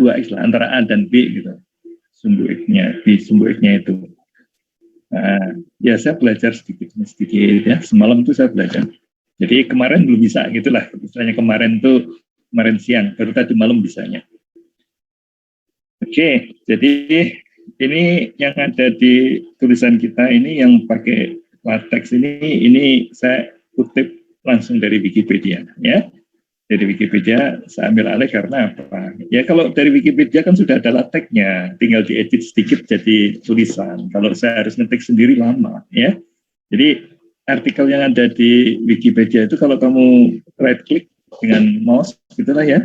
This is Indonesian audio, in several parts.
2X lah, antara A dan B gitu. Sumbu X-nya, di sumbu X-nya itu. Nah, ya saya belajar sedikit ya. Semalam tuh saya belajar. Jadi kemarin belum bisa gitulah. Misalnya kemarin siang, baru tadi malam bisanya. Oke, jadi ini yang ada di tulisan kita ini yang pakai latex ini saya kutip langsung dari Wikipedia ya. Dari Wikipedia saya ambil alih karena apa? Ya kalau dari Wikipedia kan sudah ada lateksnya, tinggal diedit sedikit jadi tulisan. Kalau saya harus ngetik sendiri lama ya. Jadi artikel yang ada di Wikipedia itu kalau kamu right click dengan mouse gitulah ya.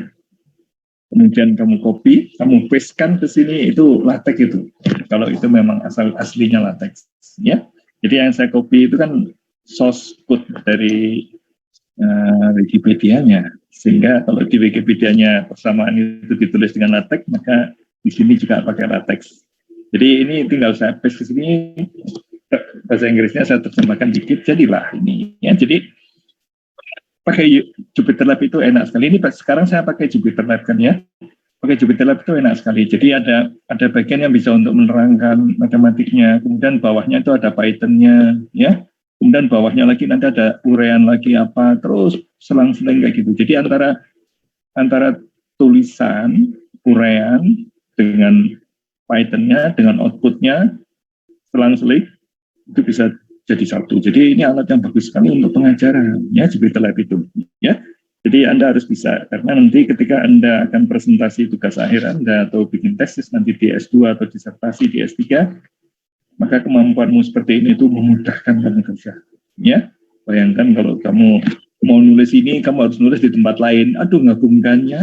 Kemudian kamu copy, kamu paste-kan ke sini itu latex itu. Kalau itu memang aslinya latex ya. Jadi yang saya copy itu kan source code dari Wikipedia-nya. Sehingga kalau di Wikipedia-nya persamaan itu ditulis dengan latex, maka di sini juga pakai latex. Jadi ini tinggal saya paste ke sini, bahasa Inggrisnya saya terjemahkan dikit, jadilah ini. Ya, jadi pakai Jupyter Lab itu enak sekali. Ini sekarang saya pakai Jupyter Lab kan ya. Pakai Jupyter Lab itu enak sekali. Jadi ada bagian yang bisa untuk menerangkan matematiknya. Kemudian bawahnya itu ada Python-nya, ya. Kemudian bawahnya lagi nanti ada uraian lagi apa, terus selang-seling kayak gitu. Jadi antara tulisan, uraian dengan Python-nya, dengan output-nya, selang-seling itu bisa jadi satu. Jadi ini alat yang bagus sekali untuk pengajaran, ya Jupyter Lab itu, ya. Jadi Anda harus bisa, karena nanti ketika Anda akan presentasi tugas akhir Anda atau bikin tesis nanti di S2 atau disertasi di S3, maka kemampuanmu seperti ini itu memudahkan kamu kerja. Ya, bayangkan kalau kamu mau nulis ini, kamu harus nulis di tempat lain. Aduh, ngabungkannya,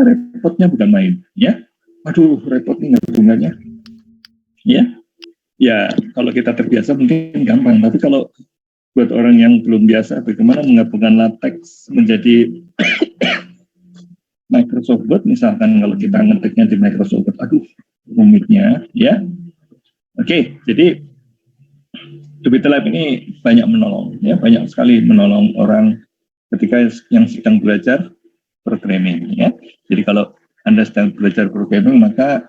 repotnya bukan main. Ya, aduh, repot nih ngabungkannya. Ya, kalau kita terbiasa mungkin gampang. Tapi kalau buat orang yang belum biasa, bagaimana menggabungkan latex menjadi Microsoft Word, misalkan kalau kita ngetiknya di Microsoft Word, aduh, rumitnya, ya. Oke, jadi Jupyter Lab ini banyak menolong, ya banyak sekali menolong orang ketika yang sedang belajar programming, ya. Jadi kalau Anda sedang belajar programming, maka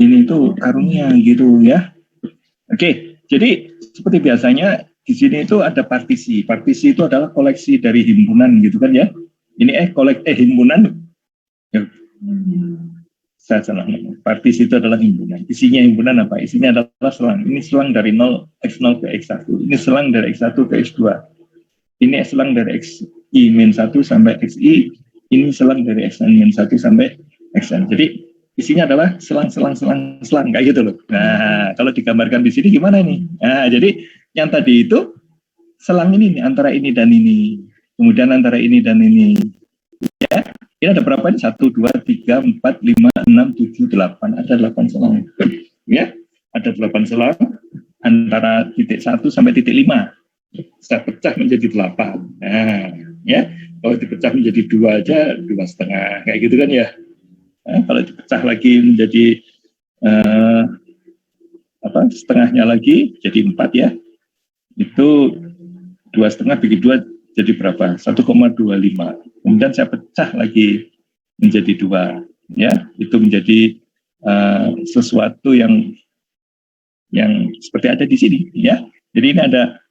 ini itu karunia gitu, ya. Oke, jadi seperti biasanya di sini itu ada partisi. Partisi itu adalah koleksi dari himpunan, gitu kan ya. Ini himpunan. Ya. Saya salah ngomong. Partisi itu adalah himpunan. Isinya himpunan apa? Isinya adalah selang. Ini selang dari X0 ke X1. Ini selang dari X1 ke X2. Ini selang dari XI-1 sampai XI. Ini selang dari XN-1 sampai XN. Jadi isinya adalah selang. Kayak gitu loh. Nah, kalau digambarkan di sini gimana ini? Nah, jadi yang tadi itu selang ini nih, antara ini dan ini. Kemudian antara ini dan ini. Ya. Ini ada berapa ini? 1, 2, 3, 4, 5, 6, 7, 8. Ada 8 selang. Ya, ada 8 selang antara titik 1 sampai titik 5. Saya pecah menjadi 8. Nah, ya. Kalau dipecah menjadi 2 aja, 2,5. Kayak gitu kan ya. Nah, kalau dipecah lagi menjadi setengahnya lagi, jadi 4 ya. Itu 2,5 bagi 2 jadi berapa? 1,25. Kemudian saya pecah lagi menjadi 2, ya, itu menjadi sesuatu yang seperti ada di sini, ya. Jadi ini ada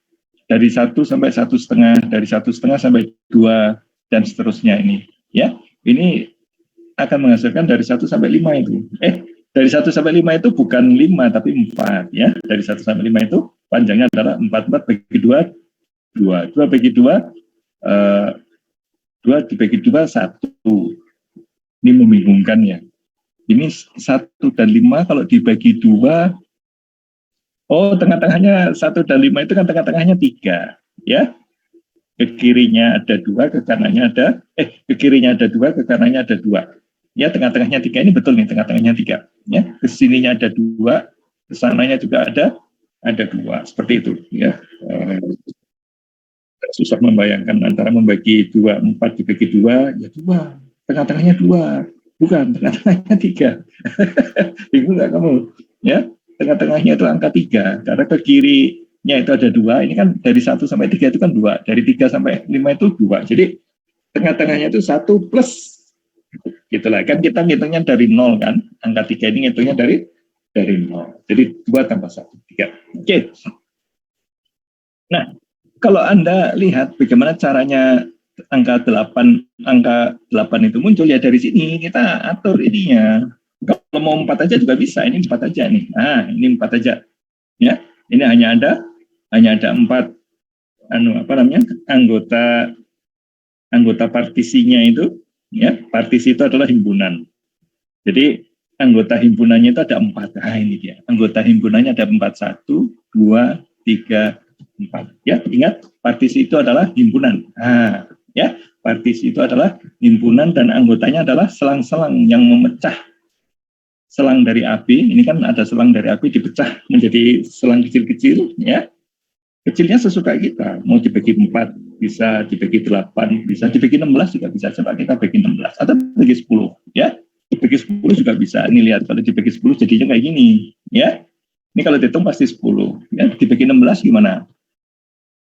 dari 1 sampai 1,5, dari 1,5 sampai 2 dan seterusnya ini, ya. Ini akan menghasilkan dari 1 sampai 5 itu. Dari 1 sampai 5 itu bukan 5 tapi 4, ya. Dari 1 sampai 5 itu panjangnya adalah 4 bagi 2, 2 bagi 2, 2 dibagi 2, 1. Ini membingungkan ya. Ini 1 dan 5 kalau dibagi 2, tengah-tengahnya 1 dan 5 itu kan tengah-tengahnya 3, ya. Ke kirinya ada 2, ke kanannya ada, ke kirinya ada 2, ke kanannya ada 2. Ya, tengah-tengahnya 3 ini betul nih, tengah-tengahnya 3. Ya, ke sininya ada 2, ke sananya juga ada 2, seperti itu, ya. Susah membayangkan antara membagi 2, 4 dibagi 2, ya 2. Tengah-tengahnya 2. Bukan, tengah-tengahnya 3. Bingung nggak kamu? Ya, tengah-tengahnya itu angka 3. Karena ke kirinya itu ada 2. Ini kan dari 1 sampai 3 itu kan 2. Dari 3 sampai 5 itu 2. Jadi tengah-tengahnya itu 1 plus Gitulah, kan kita ngitungnya dari 0 kan, angka 3 ini ngitungnya dari 0. Jadi 2 tambah 1, 3. Oke. Nah, kalau Anda lihat bagaimana caranya angka 8 itu muncul, ya dari sini kita atur ininya. Kalau mau 4 aja juga bisa, ini 4 aja nih. Nah, ini 4 aja. Ya, ini hanya ada 4 anggota partisinya itu, ya. Partisi itu adalah himpunan. Jadi anggota himpunannya itu ada 4. Nah, ini dia. Anggota himpunannya ada 4, 1, 2, 3, 4. Ya, ingat partisi itu adalah himpunan. Nah, ya, partisi itu adalah himpunan dan anggotanya adalah selang-selang yang memecah selang dari api. Ini kan ada selang dari api dipecah menjadi selang kecil-kecil, ya. Kecilnya sesuka kita, mau dibagi 4, bisa dibagi 8, bisa dibagi 16 juga bisa. Coba kita bagi 16 atau bagi 10, ya. Dibagi 10 juga bisa. Ini lihat, kalau dibagi 10 jadinya kayak gini, ya. Ini kalau dihitung pasti 10, ya. Dibagi 16 gimana?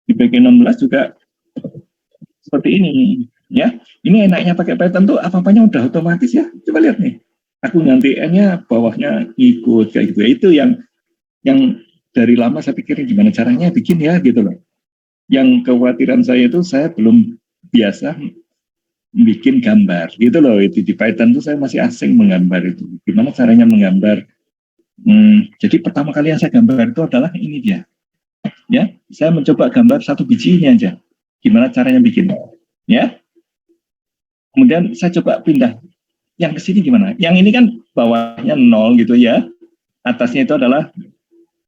Dibagi 16 juga seperti ini, ya. Ini enaknya pakai Python tuh apa-apanya udah otomatis, ya. Coba lihat nih. Aku ganti N-nya, bawahnya ikut kayak gitu. Itu yang dari lama saya pikirin gimana caranya bikin ya gitu loh. Yang kekhawatiran saya itu saya belum biasa bikin gambar gitu loh. Itu di Python tuh saya masih asing menggambar itu. Gimana caranya menggambar? Jadi pertama kali yang saya gambar itu adalah ini dia. Ya, saya mencoba gambar 1 biji ini aja. Gimana caranya bikin? Ya. Kemudian saya coba pindah. Yang ke sini gimana? Yang ini kan bawahnya 0 gitu ya. Atasnya itu adalah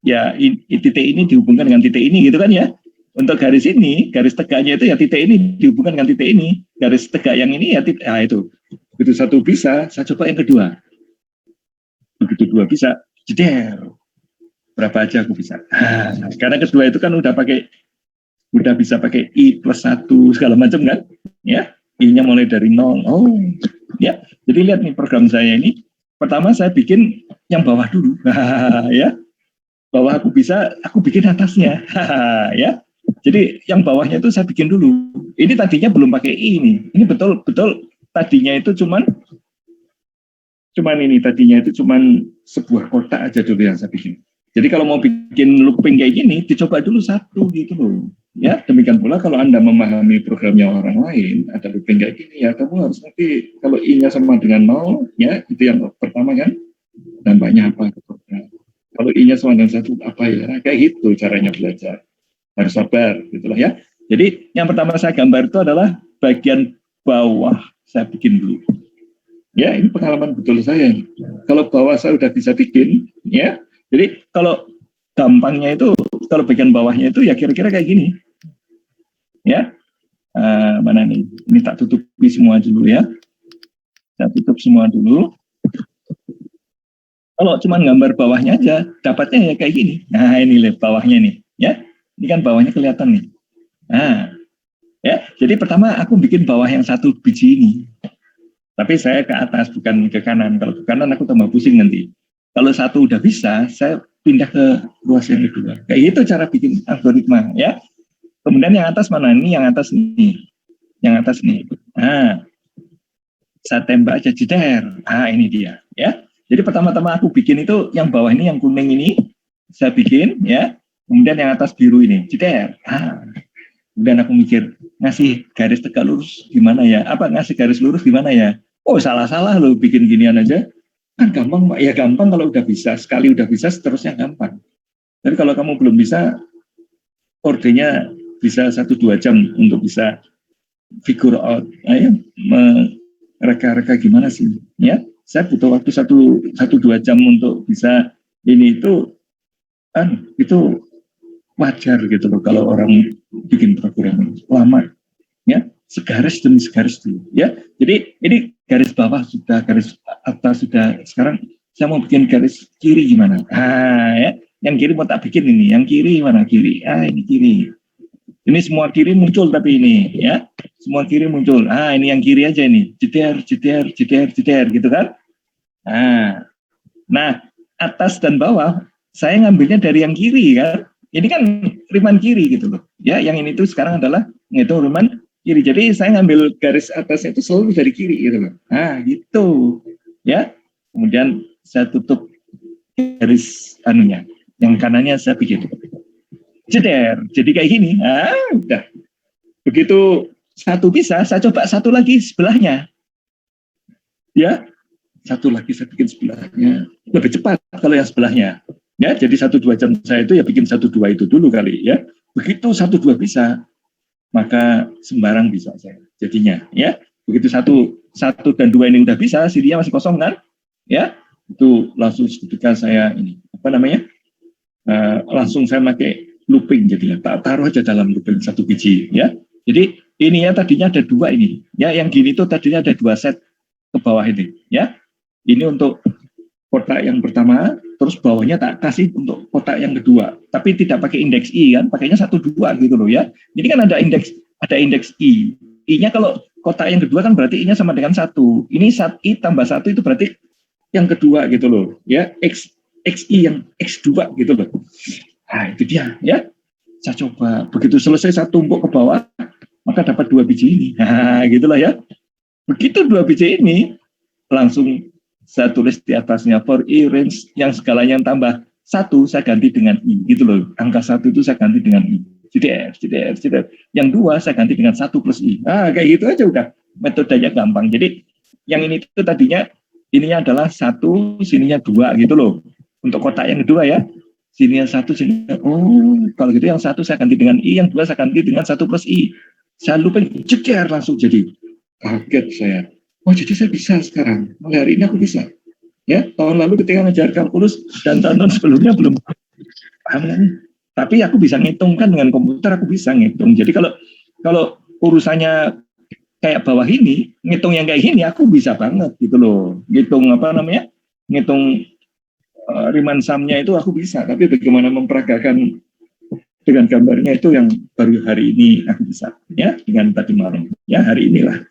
ya titik ini dihubungkan dengan titik ini gitu kan ya. Untuk garis ini, garis tegaknya itu ya titik ini dihubungkan dengan titik ini. Garis tegak yang ini ya titik, itu. Begitu 1 bisa, saya coba yang kedua. Begitu 2 bisa, jeder. Berapa aja aku bisa. Karena kedua itu kan udah bisa pakai I plus 1 segala macam kan. Ya, I-nya mulai dari 0. Oh, ya. Jadi lihat nih program saya ini. Pertama saya bikin yang bawah dulu. Ya. Bawah aku bikin atasnya. Ya. Jadi yang bawahnya itu saya bikin dulu. Ini tadinya belum pakai I ini. Ini betul-betul tadinya itu cuman ini tadinya itu cuman sebuah kotak aja dulu yang saya bikin. Jadi kalau mau bikin looping kayak gini, dicoba dulu 1 gitu loh. Ya, demikian pula kalau Anda memahami programnya orang lain, ada looping kayak gini ya, kamu harus ngerti kalau I-nya sama dengan 0, ya, itu yang pertama kan. Dampaknya apa ke program? Kalau I-nya sama dengan 1 apa ya? Nah, kayak gitu caranya belajar. Harus sabar gitu loh ya. Jadi yang pertama saya gambar itu adalah bagian bawah saya bikin dulu. Ya, ini pengalaman betul saya. Kalau bawah saya udah bisa bikin, ya. Jadi kalau gampangnya itu, kalau bagian bawahnya itu ya kira-kira kayak gini. Ya, mana nih? Ini tak tutupi semua dulu ya. Saya tutup semua dulu. Kalau cuma gambar bawahnya aja, dapatnya ya kayak gini. Nah, ini lihat bawahnya nih, ya. Ini kan bawahnya kelihatan nih. Nah, ya. Jadi pertama aku bikin bawah yang 1 biji ini. Tapi saya ke atas, bukan ke kanan. Kalau ke kanan aku tambah pusing nanti. Kalau 1 udah bisa, saya pindah ke ruas yang kedua. Kayak gitu cara bikin algoritma, ya. Kemudian yang atas mana? Ini yang atas nih. Yang atas nih. Nah, saya tembak aja jeder. Ini dia, ya. Jadi pertama-tama aku bikin itu yang bawah ini, yang kuning ini, saya bikin, ya. Kemudian yang atas biru ini, jeder. Kemudian aku mikir, ngasih garis tegak lurus gimana ya? Ngasih garis lurus gimana ya? Oh, salah-salah loh bikin ginian aja. Kan gampang, Pak. Ya gampang kalau udah bisa. Sekali udah bisa, seterusnya gampang. Tapi kalau kamu belum bisa, ordernya bisa 1-2 jam untuk bisa figure out. Reka-reka gimana sih? Ya, saya butuh waktu 1-2 jam untuk bisa ini itu wajar gitu loh kalau orang bikin program lama. Ya, segaris demi segaris dulu. Ya, jadi ini garis bawah sudah, garis atas sudah. Sekarang saya mau bikin garis kiri gimana? Ya, yang kiri mau tak bikin ini. Yang kiri mana? Kiri. Ini kiri. Ini semua kiri muncul tapi ini, ya. Semua kiri muncul. Ini yang kiri aja ini. Jeder gitu kan? Nah, atas dan bawah saya ngambilnya dari yang kiri kan. Ini kan riman kiri gitu loh. Ya, yang ini tuh sekarang adalah ngitung riman kiri. Jadi saya ngambil garis atasnya itu selalu dari kiri gitu loh. Nah, gitu. Ya. Kemudian saya tutup garis anunya. Yang kanannya saya bikin. Jeder. Jadi kayak gini. Ah, udah. Begitu satu bisa, saya coba satu lagi sebelahnya. Ya. Satu lagi saya bikin sebelahnya. Lebih cepat kalau yang sebelahnya. Ya, jadi 1-2 jam saya itu ya bikin 1-2 itu dulu kali ya. Begitu 1-2 bisa, maka sembarang bisa saya jadinya ya. Begitu 1 dan 2 ini udah bisa, sininya masih kosong kan? Ya, itu langsung ketika saya ini apa namanya? Langsung saya pakai looping jadinya. Tak taruh aja dalam looping 1 biji ya. Jadi ininya tadinya ada 2 ini. Ya, yang gini tuh tadinya ada 2 set ke bawah ini ya. Ini untuk kotak yang pertama, terus bawahnya tak kasih untuk kotak yang kedua. Tapi tidak pakai indeks I kan, pakainya 1-2 gitu loh ya. Ini kan ada indeks I. I-nya kalau kotak yang kedua kan berarti I-nya sama dengan 1. Ini I tambah 1 itu berarti yang kedua gitu loh ya. XI yang X2 gitu loh. Nah itu dia ya. Saya coba, begitu selesai saya tumpuk ke bawah, maka dapat 2 biji ini. Nah gitulah ya. Begitu 2 biji ini, langsung saya tulis di atasnya for I range yang segalanya tambah 1 saya ganti dengan I gitu loh. Angka 1 itu saya ganti dengan I. JDR. Yang 2 saya ganti dengan 1 plus I. Ah kayak gitu aja udah. Metodenya gampang. Jadi yang ini itu tadinya ininya adalah 1, sininya 2 gitu loh. Untuk kotak yang kedua ya. Sininya 1, sininya kalau gitu yang 1 saya ganti dengan I, yang 2 saya ganti dengan 1 plus I. Saya looping JDR langsung jadi. Kaget saya. Oh jadi saya bisa sekarang, mulai hari ini aku bisa. Ya, tahun lalu ketika ngajar kalkulus dan tahun-tahun sebelumnya belum paham kan? Tapi aku bisa ngitungkan dengan komputer, aku bisa ngitung. Jadi kalau urusannya kayak bawah ini, ngitung yang kayak gini, aku bisa banget gitu loh. Ngitung apa namanya? Ngitung Riemann sum-nya itu aku bisa. Tapi bagaimana memperagakan dengan gambarnya itu yang baru hari ini aku bisa. Ya, dengan tadi malam. Ya, hari inilah.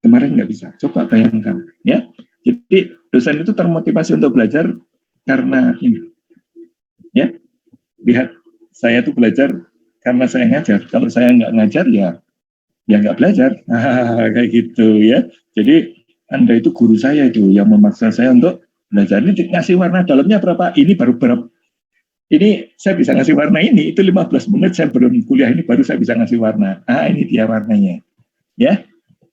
Kemarin nggak bisa. Coba bayangkan, ya. Jadi dosen itu termotivasi untuk belajar karena ini, ya. Lihat, saya tuh belajar karena saya ngajar. Kalau saya nggak ngajar, ya nggak belajar. Kayak gitu, ya. Jadi Anda itu guru saya itu yang memaksa saya untuk belajar. Ini ngasih warna dalamnya berapa? Ini baru berapa? Ini saya bisa ngasih warna ini. Itu 15 menit saya belum kuliah ini baru saya bisa ngasih warna. Ini dia warnanya, ya.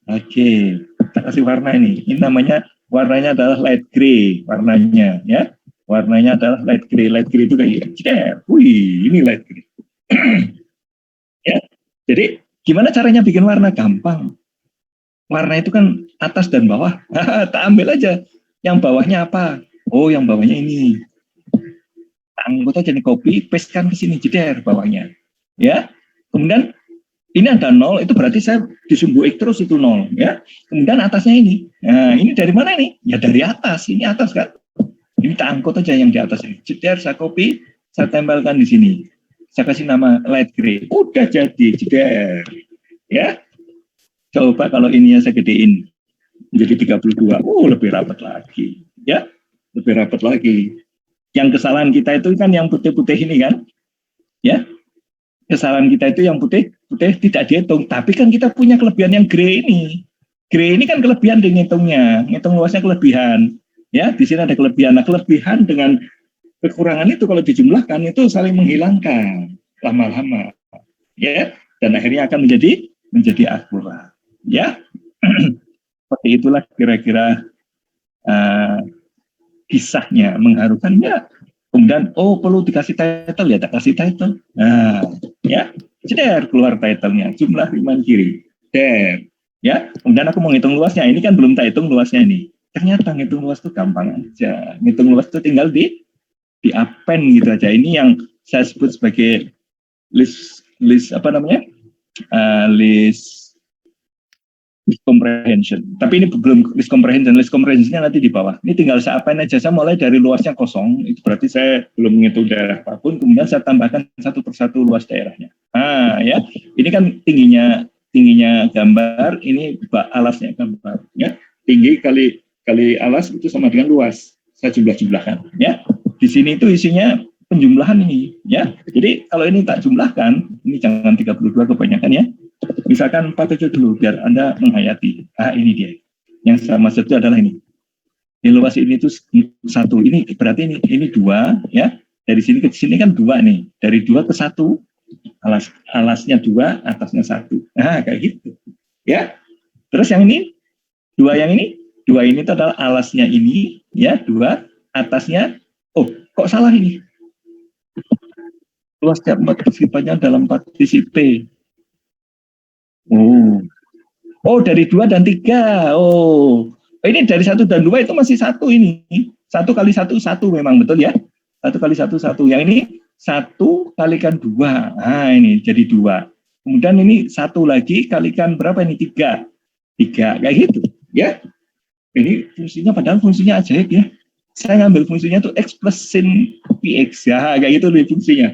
Oke, kita kasih warna ini. Ini namanya, warnanya adalah light gray warnanya, ya. Warnanya adalah light gray. Light gray itu kayak gitu. Wih, ini light gray. Ya, jadi gimana caranya bikin warna? Gampang. Warna itu kan atas dan bawah. Tak ambil aja. Yang bawahnya apa? Oh, yang bawahnya ini. Anggota jadi copy, paste kan ke sini, jeder bawahnya. Ya. Kemudian ini ada 0, itu berarti saya disumbu X terus itu 0 ya. Kemudian atasnya ini. Nah, ini dari mana nih? Ya dari atas. Ini atas kan. Ini tak angkut aja yang di atas ini. Jeder saya copy, saya tempelkan di sini. Saya kasih nama light gray. Udah jadi jeder. Ya. Coba kalau ininya saya gedein menjadi 32. Lebih rapat lagi. Ya. Lebih rapat lagi. Yang kesalahan kita itu kan yang putih-putih ini kan. Ya. Kesalahan kita itu yang putih tidak dihitung, tapi kan kita punya kelebihan yang grey ini. Grey ini kan kelebihan di ngitungnya, ngitung luasnya kelebihan. Ya, di sini ada kelebihan. Nah, kelebihan dengan kekurangan itu kalau dijumlahkan itu saling menghilangkan lama-lama. Ya, dan akhirnya akan menjadi akurat. Ya, seperti itulah kira-kira kisahnya, mengharukannya. Kemudian, perlu dikasih title ya, tak kasih title. Nah, ya, jeder keluar titlenya, jumlah Riemann kiri. Ya, kemudian aku mau ngitung luasnya. Ini kan belum tak hitung luasnya ini. Ternyata ngitung luas itu gampang aja. Ngitung luas itu tinggal di append gitu aja. Ini yang saya sebut sebagai list apa namanya? List comprehension. Tapi ini belum list comprehension. List comprehensionnya nanti di bawah. Ini tinggal saya append aja. Saya mulai dari luasnya kosong. Itu berarti saya belum menghitung daerah apapun. Kemudian saya tambahkan satu persatu luas daerahnya. Ya. Ini kan tingginya gambar. Ini alasnya gambar. Ya. Tinggi kali alas itu sama dengan luas. Saya jumlah-jumlahkan. Ya. Di sini itu isinya penjumlahan ini. Ya. Jadi kalau ini tak jumlahkan, ini jangan 32 kebanyakan ya. Misalkan 4 aja dulu biar Anda menghayati. Ini dia. Yang saya maksud itu adalah ini. Evaluasi ini itu 1. Ini berarti ini 2 ya. Dari sini ke sini kan 2 nih. Dari 2 ke 1. Alasnya 2, atasnya 1. Nah, kayak gitu. Ya. Terus yang ini 2 yang ini. 2 ini itu adalah alasnya ini ya, 2 atasnya. Oh, kok salah ini? Luas setiap partisipannya dalam partisi P. Oh, dari 2 dan 3. Oh, ini dari 1 dan 2 itu masih 1 ini. 1 kali 1, 1 memang betul ya. 1 kali 1, 1. Yang ini 1 kalikan 2. Nah, ini jadi 2. Kemudian ini 1 lagi kalikan berapa ini? 3. 3, kayak gitu. Ya. Ini fungsinya padahal fungsinya ajaib ya. Saya ngambil fungsinya tuh X plus sin PX. Ya, kayak gitu nih fungsinya.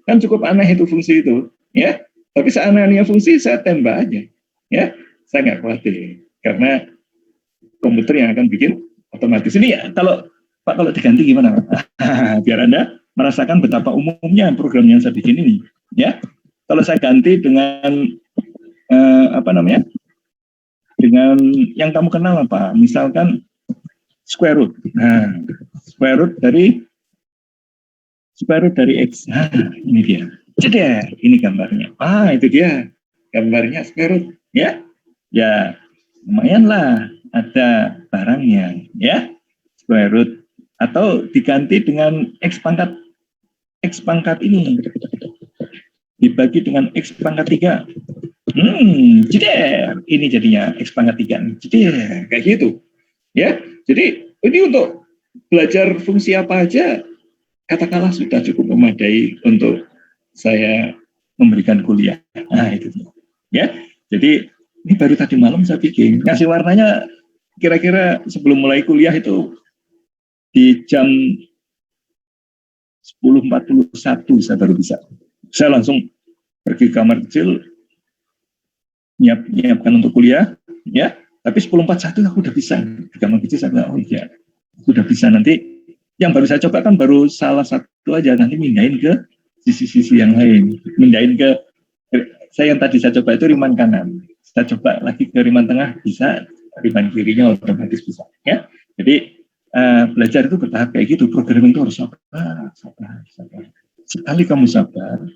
Kan cukup aneh itu fungsi itu. Ya. Tapi seanehnya fungsi saya tembak aja. Ya. Saya nggak khawatir karena komputer yang akan bikin otomatis. Ini ya, kalau Pak kalau diganti gimana? Biar Anda merasakan betapa umumnya program yang saya bikin ini. Ya, kalau saya ganti dengan dengan yang kamu kenal apa? Misalkan square root. Nah, square root dari X. Nah, ini dia. Ceder, ini gambarnya. Itu dia gambarnya square root. Ya, lumayan lah ada barangnya, ya, square root, atau diganti dengan X pangkat ini dibagi dengan X pangkat 3. Jeder, ini jadinya X pangkat 3. Jeder, kayak gitu. Ya, jadi ini untuk belajar fungsi apa aja, katakanlah sudah cukup memadai untuk saya memberikan kuliah. Nah, itu. Ya, jadi ini baru tadi malam saya bikin. Ngasih warnanya kira-kira sebelum mulai kuliah itu di jam 10.41 saya baru bisa. Saya langsung pergi ke kamar kecil, nyiapkan untuk kuliah, ya. Tapi 10.41 aku udah bisa. Di kamar kecil saya bilang, oh iya, aku udah bisa. Nanti yang baru saya coba kan baru salah satu aja, nanti mindahin ke sisi-sisi yang lain. Mindahin ke, saya yang tadi saya coba itu riman kanan. Saya coba lagi ke riman tengah, bisa, riman kirinya otomatis bisa. Ya, jadi belajar itu bertahap kayak gitu. Programming itu harus sabar. Sekali kamu sabar,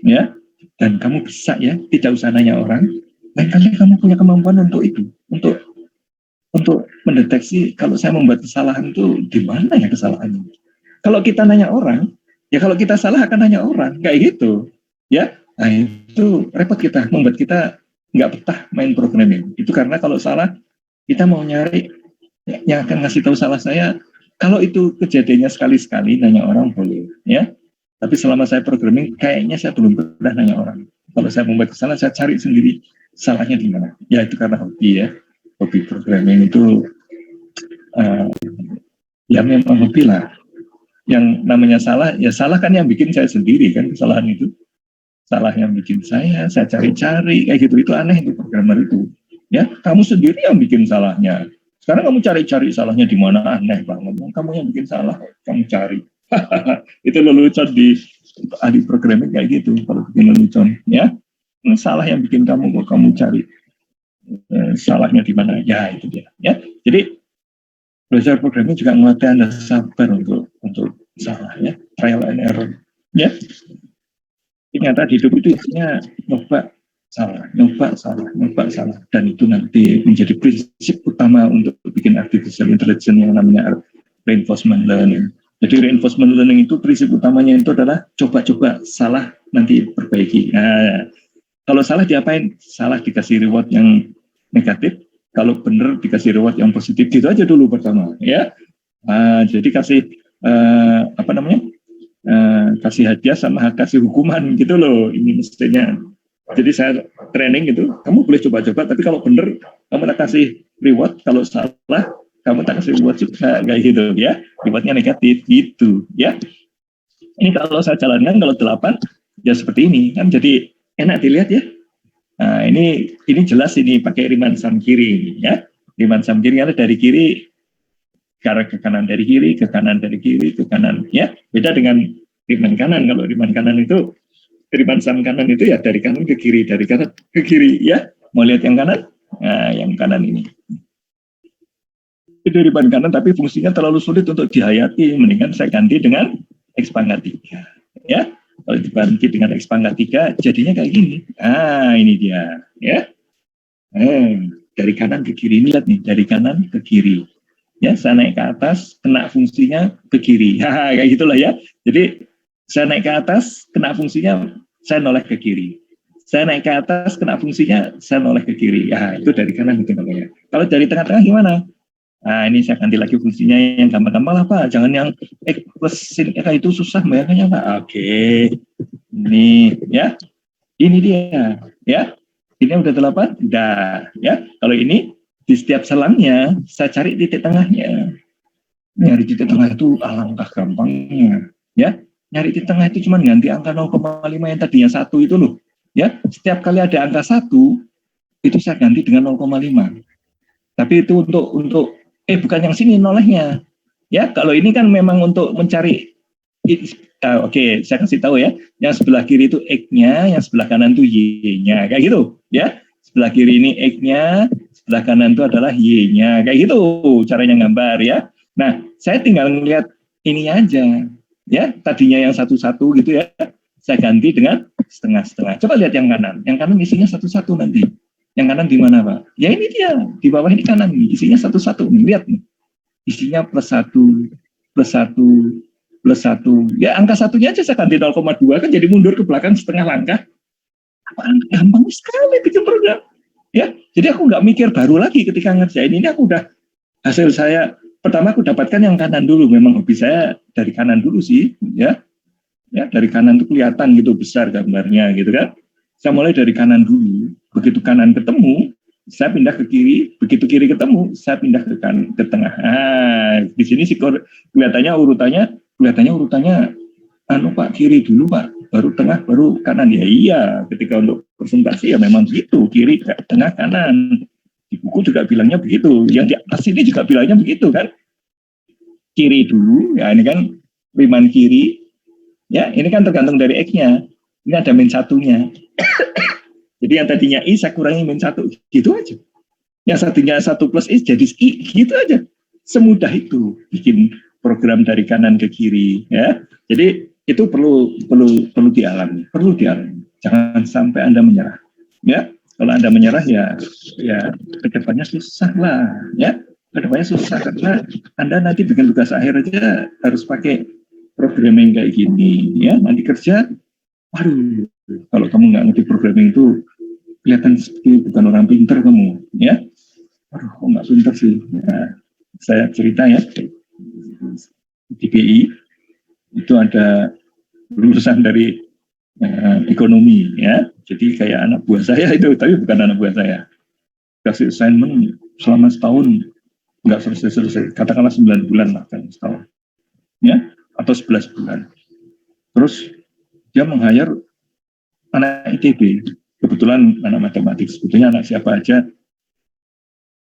ya, dan kamu bisa ya, tidak usah nanya orang. Lain kali kamu punya kemampuan untuk itu, untuk mendeteksi kalau saya membuat kesalahan itu di mana ya kesalahannya. Kalau kita nanya orang, ya kalau kita salah akan nanya orang, kayak gitu, ya. Nah itu repot kita, membuat kita nggak betah main programming. Itu karena kalau salah kita mau nyari yang akan ngasih tahu salah saya. Kalau itu kejadiannya sekali-sekali nanya orang boleh, ya. Tapi selama saya programming, kayaknya saya belum pernah nanya orang. Kalau saya membuat kesalahan, saya cari sendiri salahnya di mana. Ya itu karena hobi ya, hobi programming itu ya memang hobi lah. Yang namanya salah, ya salah kan yang bikin saya sendiri kan kesalahan itu. Salah yang bikin saya cari-cari kayak gitu. Itu aneh itu programmer itu. Ya, kamu sendiri yang bikin salahnya. Sekarang kamu cari-cari salahnya di mana, aneh banget. Kamu yang bikin salah, kamu cari. Itu lelucon di ahli programming kayak gitu. Kalau bikin lelucon, ya salah yang bikin kamu kok kamu cari salahnya di mana. Ya itu dia. Ya, jadi belajar programming juga melatih Anda sabar untuk salah ya, trial and error. Ya, ternyata di hidup itu isinya nyoba salah, dan itu nanti menjadi prinsip utama untuk bikin artificial intelligence yang namanya reinforcement learning. Jadi reinforcement learning itu prinsip utamanya itu adalah coba-coba, salah nanti perbaiki. Nah, kalau salah diapain? Salah dikasih reward yang negatif, kalau benar dikasih reward yang positif. Gitu aja dulu pertama, ya. Jadi kasih kasih hadiah sama kasih hukuman gitu loh. Ini mestinya. Jadi saya training gitu, kamu boleh coba-coba, tapi kalau benar kamu tak kasih reward, kalau salah kamu tak kasih reward juga, kayak gitu ya. Rewardnya negatif gitu ya. Ini kalau saya jalankan, kalau 8 ya seperti ini kan, jadi enak dilihat ya. Nah ini jelas ini pakai riman sam kiri ya. Riman sam kiri ada dari kiri ke kanan, dari kiri ke kanan, dari kiri ke kanan ya. Beda dengan riman kanan. Kalau riman kanan itu Trimansan kanan itu ya dari kanan ke kiri, dari kanan ke kiri ya. Mau lihat yang kanan? Nah, yang kanan ini. Itu derivan kanan tapi fungsinya terlalu sulit untuk dihayati. Mendingan saya ganti dengan X pangkat 3. Ya. Kalau diganti dengan X pangkat 3 jadinya kayak gini. Ah, ini dia, ya. Dari kanan ke kiri, ini lihat nih, dari kanan ke kiri. Ya, saya naik ke atas, kena fungsinya ke kiri. Kayak gitulah ya. Jadi saya naik ke atas, kena fungsinya saya noleh ke kiri. Saya naik ke atas, kena fungsinya saya noleh ke kiri. Ya, itu dari kanan ke kiri. Kalau dari tengah-tengah gimana? Nah, ini saya ganti lagi fungsinya yang gampang-gampang lah Pak. Jangan yang plus sin itu susah bayangkannya Pak. Oke. Ini ya. Ini dia. Ya. Ini udah 8? Udah. Ya. Kalau ini di setiap selangnya saya cari titik tengahnya. Nyari titik tengah itu alangkah gampangnya. Ya. Nyari titik tengah itu cuma ganti angka 0,5 yang tadinya 1 itu loh. Ya. Setiap kali ada angka 1 itu saya ganti dengan 0,5. Tapi itu untuk bukan yang sini nolehnya. Ya, kalau ini kan memang untuk mencari oke, saya kasih tahu ya. Yang sebelah kiri itu X-nya, yang sebelah kanan itu Y-nya. Kayak gitu, ya. Sebelah kiri ini X-nya, sebelah kanan itu adalah Y-nya. Kayak gitu caranya gambar ya. Nah, saya tinggal melihat ini aja. Ya, tadinya yang satu-satu gitu ya. Saya ganti dengan setengah-setengah. Coba lihat yang kanan. Yang kanan isinya satu-satu nanti. Yang kanan di mana Pak? Ya ini dia, di bawah ini kanan nih, isinya satu-satu nih, lihat nih. Isinya +1, +1, +1. Ya angka satunya aja saya ganti 0,2 kan jadi mundur ke belakang setengah langkah. Gampang sekali bikin program. Ya, jadi aku nggak mikir baru lagi ketika ngerjain ini aku udah hasil saya pertama aku dapatkan yang kanan dulu. Memang hobi saya dari kanan dulu sih, ya. Ya, dari kanan tuh kelihatan gitu besar gambarnya gitu kan. Saya mulai dari kanan dulu. Begitu kanan ketemu, saya pindah ke kiri. Begitu kiri ketemu, saya pindah ke tengah. Nah, di sini sih kelihatannya urutannya Pak kiri dulu Pak, baru tengah, baru kanan. Ya iya, ketika untuk presentasi ya memang begitu, kiri, tengah, kanan. Di buku juga bilangnya begitu. Yang di atas ini juga bilangnya begitu kan. Kiri dulu, ya ini kan riman kiri. Ya, ini kan tergantung dari X-nya. Ini ada min satunya. Jadi yang tadinya I saya kurangi min 1, gitu aja. Yang satunya 1 plus I jadi I, gitu aja. Semudah itu bikin program dari kanan ke kiri, ya. Jadi itu perlu dialami, Jangan sampai Anda menyerah, ya. Kalau Anda menyerah ya kedepannya susah lah, ya. Kedepannya susah karena Anda nanti bikin tugas akhir aja harus pakai programming kayak gini, ya. Nanti kerja, waduh, kalau kamu nggak ngerti programming itu kelihatan seperti bukan orang pintar kamu, ya. Aduh, kok nggak pintar sih? Ya, saya cerita ya, di BI itu ada lulusan dari ekonomi, ya. Jadi kayak anak buah saya itu, tapi bukan anak buah saya. Kasih assignment selama setahun nggak selesai. Katakanlah 9 bulan lah kan setahun, ya, atau 11 bulan. Terus dia meng-hire anak ITB. Kebetulan anak matematik, sebetulnya anak siapa aja,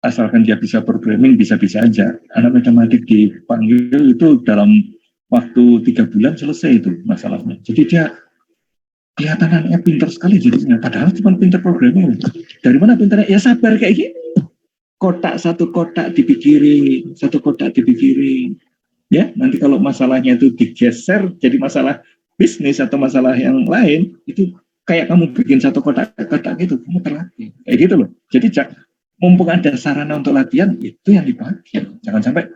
asalkan dia bisa programming, bisa-bisa aja. Anak matematik dipanggil itu dalam waktu 3 bulan selesai itu masalahnya. Jadi dia kelihatan anaknya pintar sekali jadinya, padahal cuma pintar programming. Dari mana pintarnya? Ya sabar kayak gini. Satu kotak dipikirin. Ya, nanti kalau masalahnya itu digeser jadi masalah bisnis atau masalah yang lain, itu kayak kamu bikin satu kotak-kotak gitu, kamu terlatih. Kayak gitu loh. Jadi mumpung ada sarana untuk latihan, itu yang dipakai. Jangan sampai,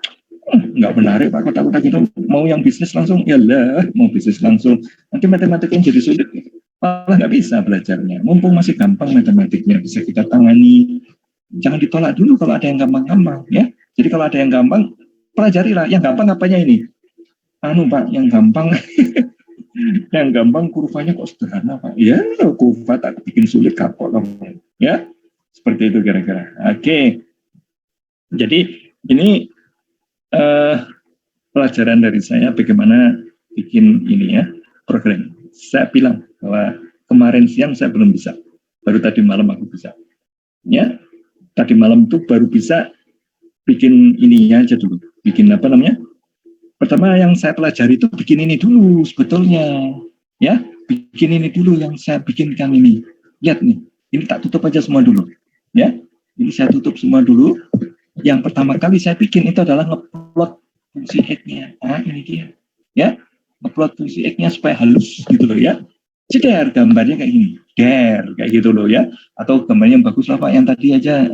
nggak menarik Pak kotak-kotak itu. Mau yang bisnis langsung, yalah, mau bisnis langsung. Nanti matematiknya jadi sulit. Malah nggak bisa belajarnya. Mumpung masih gampang matematiknya, bisa kita tangani. Jangan ditolak dulu kalau ada yang gampang-gampang. Ya. Jadi kalau ada yang gampang, pelajarilah. Yang gampang apanya ini? Pak, yang gampang... yang gampang kurvanya kok sederhana Pak. Ya, kurva tak bikin sulit kapok kamu. Ya, seperti itu kira-kira. Oke. Jadi ini pelajaran dari saya bagaimana bikin ini ya program. Saya bilang bahwa kemarin siang saya belum bisa. Baru tadi malam aku bisa. Ya, tadi malam itu baru bisa bikin ininya aja dulu. Bikin apa namanya? Pertama yang saya pelajari itu bikin ini dulu sebetulnya, ya, bikin bikin ini dulu yang saya bikinkan ini. Lihat nih, ini tak tutup aja semua dulu. Ya, ini saya tutup semua dulu. Yang pertama kali saya bikin itu adalah ngeplot fungsi X-nya. Nah, ini dia. Ya, ngeplot fungsi X-nya supaya halus gitu loh ya. Ceder, gambarnya kayak gini. Kayak gitu loh ya. Atau gambarnya yang bagus lah Pak, yang tadi aja.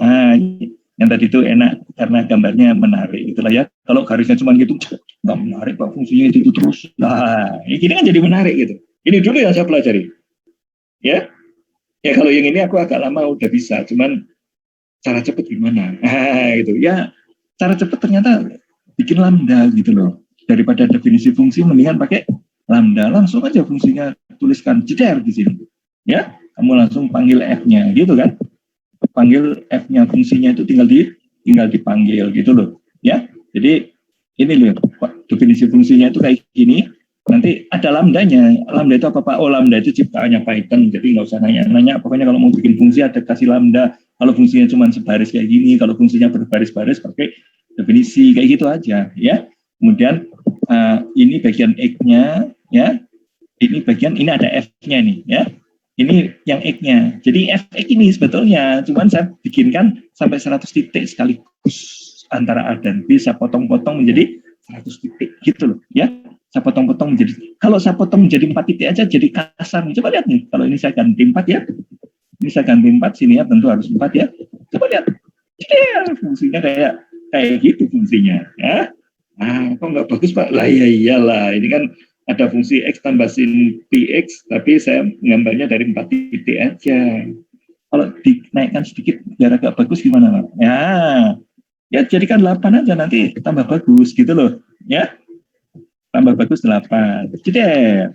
Yang tadi itu enak karena gambarnya menarik itulah ya. Kalau garisnya cuma gitu, nggak menarik Pak, fungsinya itu terus. Nah, ini kan jadi menarik gitu. Ini dulu yang saya pelajari. Ya, ya kalau yang ini aku agak lama udah bisa, cuman cara cepet gimana? Gitu ya. Cara cepet ternyata bikin lambda gitu loh. Daripada definisi fungsi mendingan pakai lambda, langsung aja fungsinya tuliskan jeder di sini. Ya, kamu langsung panggil f-nya gitu kan. Panggil f-nya fungsinya itu tinggal dipanggil gitu loh. Ya. Jadi ini loh definisi fungsinya itu kayak gini. Nanti ada lambdanya. Lambda itu apa Pak? Oh, lambda itu ciptaannya Python. Jadi nggak usah nanya-nanya. Pokoknya kalau mau bikin fungsi ada kasih lambda. Kalau fungsinya cuma sebaris kayak gini, kalau fungsinya berbaris-baris pakai definisi kayak gitu aja, ya. Kemudian ini bagian X-nya, ya. Ini ada F-nya nih, ya. Ini yang X-nya. Jadi F-X ini sebetulnya, cuman saya bikinkan sampai 100 titik sekaligus antara A dan B. Saya potong-potong menjadi 100 titik gitu loh, ya. Saya potong-potong menjadi, kalau saya potong menjadi 4 titik aja jadi kasar. Coba lihat nih, kalau ini saya ganti 4 ya. Ini saya ganti 4, sini ya tentu harus 4 ya. Coba lihat, fungsinya kayak gitu fungsinya. Ya. Kok nggak bagus Pak? Lah ya iyalah, ini kan ada fungsi X tambah sin PX, tapi saya gambarnya dari 4 titik aja. Kalau dinaikkan sedikit biar agak bagus gimana Pak? Ya jadikan 8 aja nanti tambah bagus gitu loh. Ya. Tambah bagus 8. Ceder.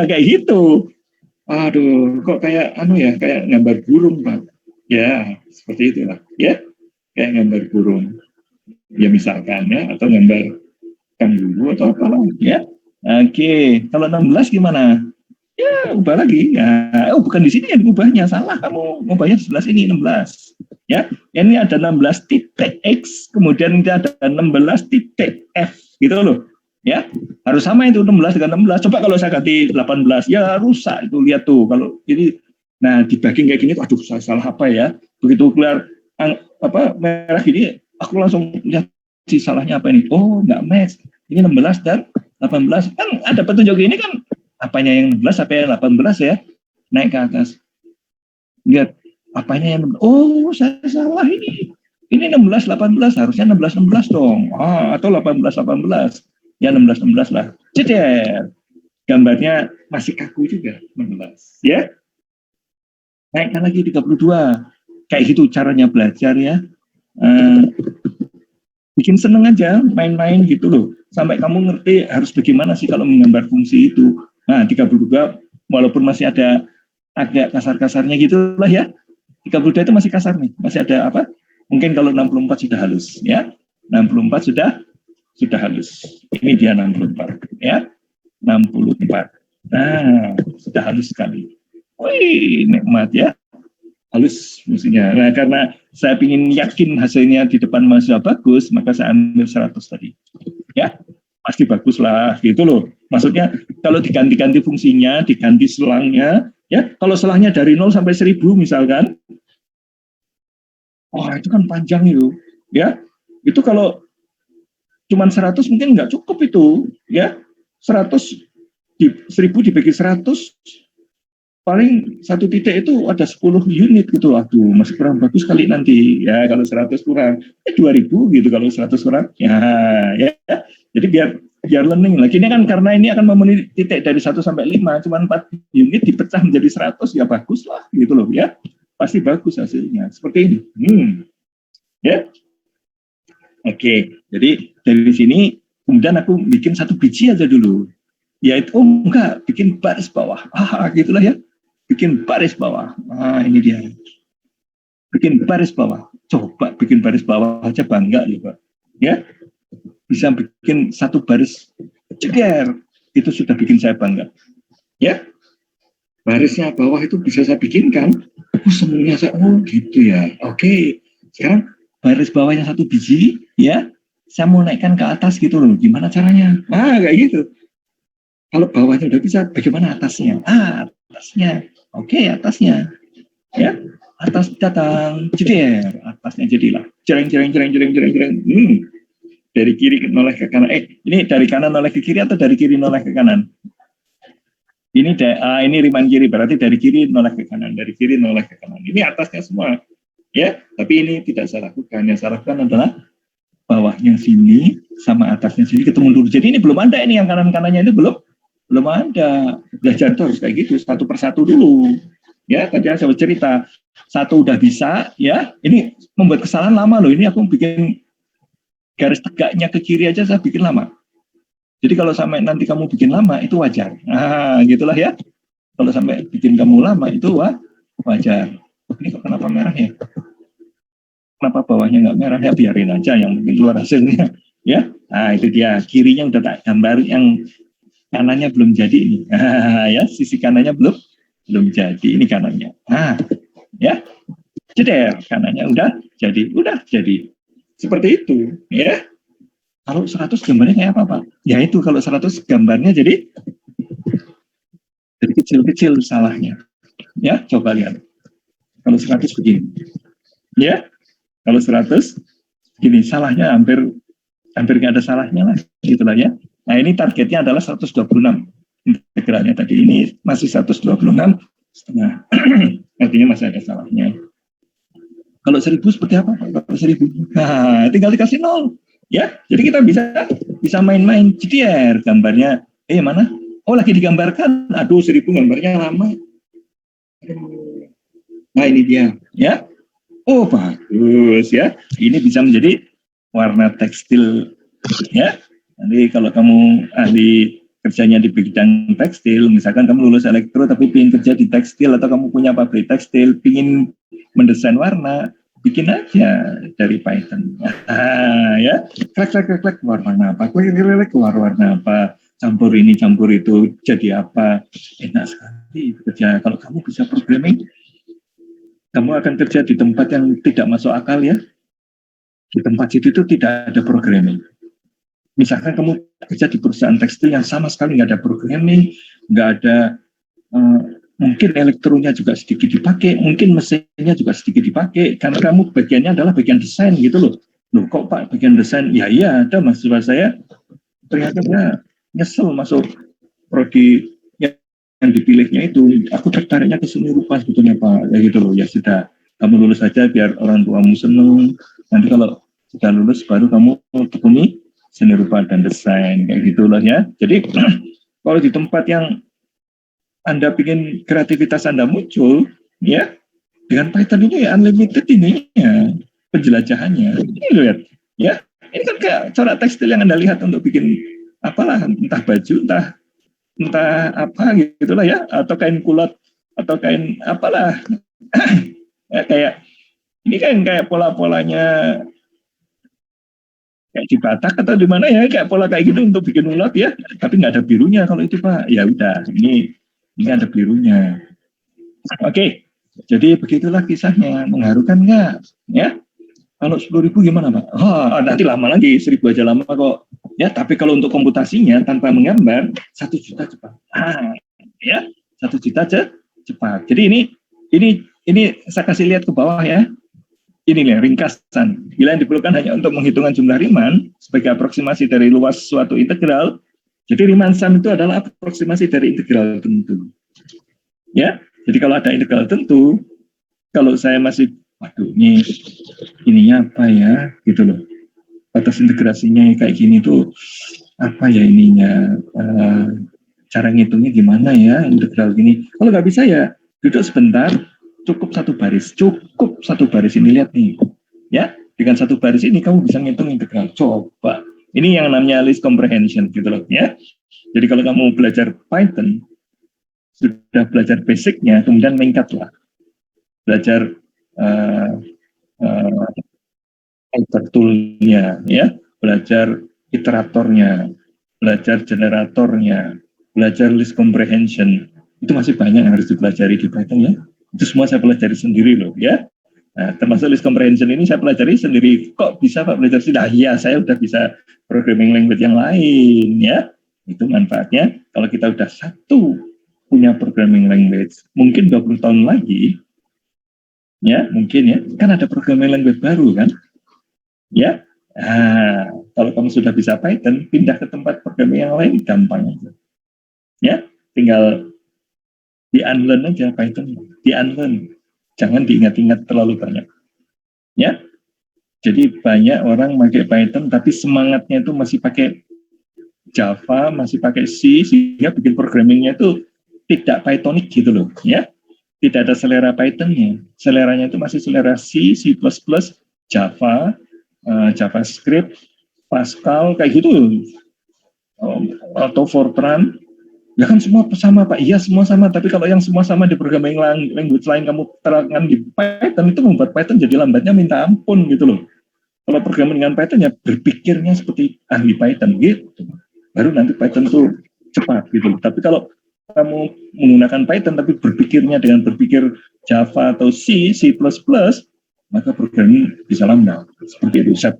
Kayak gitu. Aduh, kok kayak kayak gambar burung, Pak. Ya, seperti itulah. Ya, kayak gambar burung. Ya misalkan ya, atau gambar kanguru atau apa lah, ya. Oke, kalau 16 gimana? Ya, ubah lagi. Ya, bukan di sini yang diubahnya, salah kamu. Ubahnya di sebelah sini 16. Ya, ini ada 16 titik X, kemudian ini ada 16 titik F, gitu loh. Ya, harus sama itu 16 dengan 16. Coba kalau saya ganti 18, ya rusak itu, lihat tuh. Kalau ini, nah dibagi kayak gini, aduh saya salah apa ya? Begitu keluar merah gini, aku langsung lihat si salahnya apa ini? Oh, nggak match. Ini 16 dan 18. Kan ada petunjuk ini kan, apanya yang 16, apa yang 18 ya? Naik ke atas. Lihat, apanya yang 16? Oh, saya salah ini. Ini 16, 18, harusnya 16, 16 dong. Atau 18, 18. Ya 16 lah. Ceder. Gambarnya masih kaku juga 16 ya. Naikkan lagi 32. Kayak gitu caranya belajar ya. Bikin seneng aja main-main gitu loh. Sampai kamu ngerti harus bagaimana sih kalau menggambar fungsi itu. Nah 32 walaupun masih ada agak kasar-kasarnya gitu lah ya. 32 itu masih kasar nih. Masih ada apa? Mungkin kalau 64 sudah halus ya. 64 sudah halus. Ini dia 64 ya. 64. Nah, sudah halus sekali. Wih, nikmat ya. Halus fungsinya. Nah, karena saya ingin yakin hasilnya di depan mahasiswa bagus, maka saya ambil 100 tadi. Ya, pasti bagus lah gitu loh. Maksudnya kalau diganti-ganti fungsinya, diganti selangnya, ya, kalau selangnya dari 0 sampai 1000 misalkan, itu kan panjang itu, ya. Itu kalau cuman 100 mungkin nggak cukup itu, ya. 1000 dibagi 100, paling satu titik itu ada 10 unit gitu. Aduh, masih kurang bagus kali nanti. Ya, kalau 100 kurang, 2000 gitu kalau 100 kurang. Ya. Jadi biar learning. Lagi ini kan karena ini akan memenuhi titik dari 1 sampai 5, cuman 4 unit dipecah menjadi 100, ya bagus lah gitu loh ya. Pasti bagus hasilnya. Seperti ini. Ya. Oke, jadi dari sini kemudian aku bikin 1 biji aja dulu. Yaitu enggak, bikin baris bawah. Gitulah ya. Bikin baris bawah. Ini dia. Bikin baris bawah. Coba bikin baris bawah aja bangga ya, Pak. Ya. Bisa bikin 1 baris ceger. Itu sudah bikin saya bangga. Ya. Barisnya bawah itu bisa saya bikinkan. Semuanya saya, gitu ya. Oke. Sekarang baris bawahnya 1 biji, ya. Saya mau naikkan ke atas gitu loh. Gimana caranya? Kayak gitu. Kalau bawahnya udah bisa, bagaimana atasnya? Atasnya. Oke, atasnya. Ya, atas datang, jeder, atasnya jadilah. Jereng, jereng, jereng, jereng, jereng, jereng. Dari kiri noleh ke kanan. Ini dari kanan noleh ke kiri atau dari kiri noleh ke kanan? Ini riman kiri, berarti dari kiri noleh ke kanan, dari kiri noleh ke kanan. Ini atasnya semua, ya. Tapi ini tidak saya lakukan. Yang saya lakukan adalah bawahnya sini sama atasnya sini ketemu dulu. Jadi ini belum ada, ini yang kanan-kanannya itu belum ada. Belajar itu harus kayak gitu, satu persatu dulu. Ya, tadi saya cerita, satu udah bisa, ya. Ini membuat kesalahan lama loh. Ini aku bikin garis tegaknya ke kiri aja saya bikin lama. Jadi kalau sampai nanti kamu bikin lama itu wajar. Nah, gitulah ya. Kalau sampai bikin kamu lama itu wajar. Ini kok kenapa merah ya? Kenapa bawahnya nggak merah? Ya biarin aja, yang penting keluar hasilnya. Ya, nah itu dia. Kirinya udah tak gambar, yang kanannya belum jadi ini. Ya, sisi kanannya belum jadi. Ini kanannya. Nah, ya, jeder. Kanannya udah jadi. Seperti itu, ya. Kalau 100 gambarnya kayak apa, Pak? Ya itu, kalau 100 gambarnya jadi kecil-kecil salahnya. Ya, coba lihat. Kalau 100 begini. Ya, kalau 100 begini, salahnya hampir nggak ada salahnya lah. Gitulah ya. Nah, ini targetnya adalah 126 integralnya tadi. Ini masih 126 setengah. Artinya masih ada salahnya. Kalau 1000 seperti apa? Kalau 1000? Nah, tinggal dikasih 0. Ya, jadi kita bisa main-main GDR gambarnya. Mana? Oh, lagi digambarkan. Aduh, 1000 gambarnya lama. Nah, ini dia, ya. Oh, bagus ya. Ini bisa menjadi warna tekstil, ya. Nanti kalau kamu ahli kerjanya di bidang tekstil, misalkan kamu lulus elektro tapi ingin kerja di tekstil, atau kamu punya pabrik tekstil, ingin mendesain warna, bikin aja dari Python. Ya, klek, warna apa? Keluar warna apa? Campur ini, campur itu, jadi apa? Enak sekali kerja. Kalau kamu bisa programming, kamu akan kerja di tempat yang tidak masuk akal ya. Di tempat itu tidak ada programming. Misalkan kamu kerja di perusahaan tekstil yang sama sekali nggak ada programming, nggak ada, mungkin elektronya juga sedikit dipakai, mungkin mesinnya juga sedikit dipakai, karena kamu bagiannya adalah bagian desain gitu loh. Loh kok Pak bagian desain? Ya iya, ada mahasiswa saya ternyata dia nyesel masuk prodi yang dipilihnya itu. Aku tertariknya ke seni rupa sebetulnya Pak, ya gitu loh. Ya sudah, kamu lulus saja biar orang tuamu seneng. Nanti kalau sudah lulus baru kamu tekuni seni rupa dan desain, kayak gitulah ya. Jadi kalau di tempat yang Anda bikin kreativitas Anda muncul, ya, dengan Python ini ya unlimited ini ya, penjelajahannya. Ini lihat, ya, ini kan kayak corak tekstil yang Anda lihat untuk bikin apalah, entah baju, entah apa gitulah ya, atau kain kulot, atau kain apalah. Ya, kayak ini kan kayak pola-polanya kayak di Batak atau di mana ya, kayak pola kayak gitu untuk bikin ulat ya, tapi nggak ada birunya kalau itu Pak. Ya udah, ini ada birunya. Oke, jadi begitulah kisahnya. Mengharukan nggak? Ya, kalau 10.000 gimana Pak? Oh, nanti lama lagi, 1.000 aja lama kok. Ya, tapi kalau untuk komputasinya tanpa menggambar 1 juta cepat. Ya, 1 juta aja cepat. Jadi ini saya kasih lihat ke bawah ya. Ini nih ringkasan. Bila yang diperlukan hanya untuk menghitungan jumlah Riemann sebagai aproksimasi dari luas suatu integral. Jadi Riemann sum itu adalah aproksimasi dari integral tentu. Ya, jadi kalau ada integral tentu, kalau saya masih, waduh ininya apa ya, gitu loh. Batas integrasinya kayak gini tuh apa ya ininya, cara ngitungnya gimana ya integral gini. Kalau nggak bisa ya duduk sebentar. Cukup satu baris ini, lihat nih ya, dengan 1 baris ini kamu bisa ngitung integral. Coba, ini yang namanya list comprehension gitu loh ya. Jadi kalau kamu belajar Python, sudah belajar basicnya, kemudian meningkatlah belajar toolnya ya, belajar iteratornya, belajar generatornya, belajar list comprehension. Itu masih banyak yang harus dipelajari di Python ya. Itu semua saya pelajari sendiri loh ya. Nah, termasuk list comprehension ini saya pelajari sendiri. Kok bisa Pak belajar sih? Nah iya, saya udah bisa programming language yang lain ya. Itu manfaatnya kalau kita udah satu punya programming language, mungkin 20 tahun lagi, ya mungkin ya, kan ada programming language baru kan, ya. Nah, kalau kamu sudah bisa Python, pindah ke tempat programming yang lain gampang aja. Ya, tinggal di-unlearn aja Python, di-unlearn. Jangan diingat-ingat terlalu banyak. Ya, jadi banyak orang pakai Python, tapi semangatnya itu masih pakai Java, masih pakai C, sehingga bikin programmingnya itu tidak Pythonic gitu loh, ya. Tidak ada selera Python-nya. Seleranya itu masih selera C, C++, Java, JavaScript, Pascal, kayak gitu. Atau Fortran. Ya kan semua sama Pak. Iya semua sama, tapi kalau yang semua sama di programming language lain kamu terapkan di Python, itu membuat Python jadi lambatnya minta ampun gitu loh. Kalau programming dengan Python ya berpikirnya seperti ahli Python gitu. Baru nanti Python itu cepat gitu. Tapi kalau kamu menggunakan Python tapi berpikirnya dengan berpikir Java atau C, C++, maka programming bisa lambat. Seperti itu saya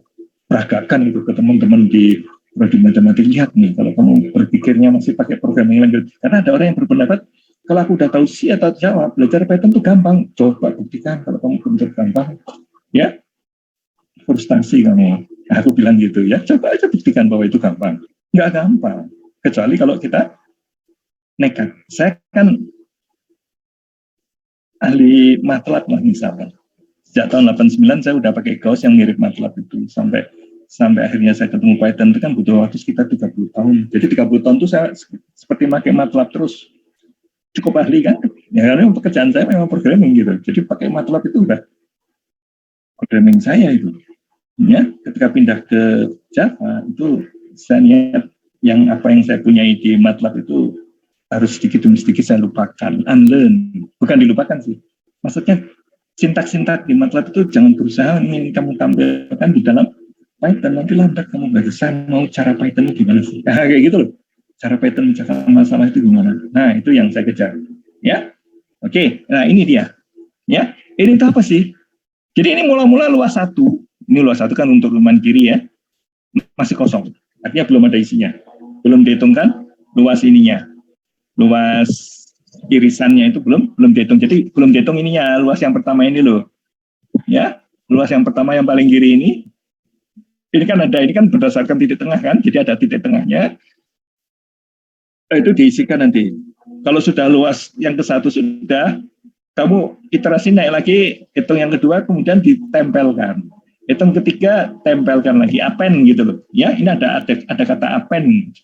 peragakan itu ke teman-teman di prodi matematik. Lihat nih, kalau kamu berpikirnya masih pakai programming language. Karena ada orang yang berpendapat, kalau aku udah tahu C atau Java, belajar Python itu gampang. Coba buktikan kalau kamu belajar gampang. Ya, frustasi kamu. Aku bilang gitu ya, coba aja buktikan bahwa itu gampang. Nggak gampang. Kecuali kalau kita nekat. Saya kan ahli MATLAB lah misalkan. Sejak tahun 89 saya udah pakai Gauss yang mirip MATLAB itu. Sampai akhirnya saya ketemu Python itu kan butuh waktu sekitar 30 tahun. Jadi 30 tahun itu saya seperti pakai MATLAB terus. Cukup ahli kan? Ya karena pekerjaan saya memang programming gitu. Jadi pakai MATLAB itu udah programming saya itu. Ya, ketika pindah ke Java itu saya niat yang apa yang saya punya di MATLAB itu harus sedikit demi sedikit saya lupakan, unlearn. Bukan dilupakan sih. Maksudnya sintak-sintak di MATLAB itu jangan berusaha ingin kamu tampilkan di dalam Python, nanti lambat kamu belajar. Saya mau cara Python gimana sih? Nah, kayak gitu loh. Cara Python mencari masalah itu gimana? Nah, itu yang saya kejar. Ya, oke. Nah, ini dia. Ya, ini itu apa sih? Jadi ini mula-mula luas 1. Ini luas 1 kan untuk luman kiri ya. Masih kosong. Artinya belum ada isinya. Belum dihitungkan luas ininya. Luas irisannya itu belum dihitung. Jadi belum dihitung ininya, luas yang pertama ini loh. Ya, luas yang pertama yang paling kiri ini. Ini kan berdasarkan titik tengah kan, jadi ada titik tengahnya. Itu diisikan nanti. Kalau sudah luas yang ke-1 sudah, kamu iterasi naik lagi, hitung yang kedua, kemudian ditempelkan. Hitung ketiga, tempelkan lagi, append gitu loh. Ya, ini ada kata append.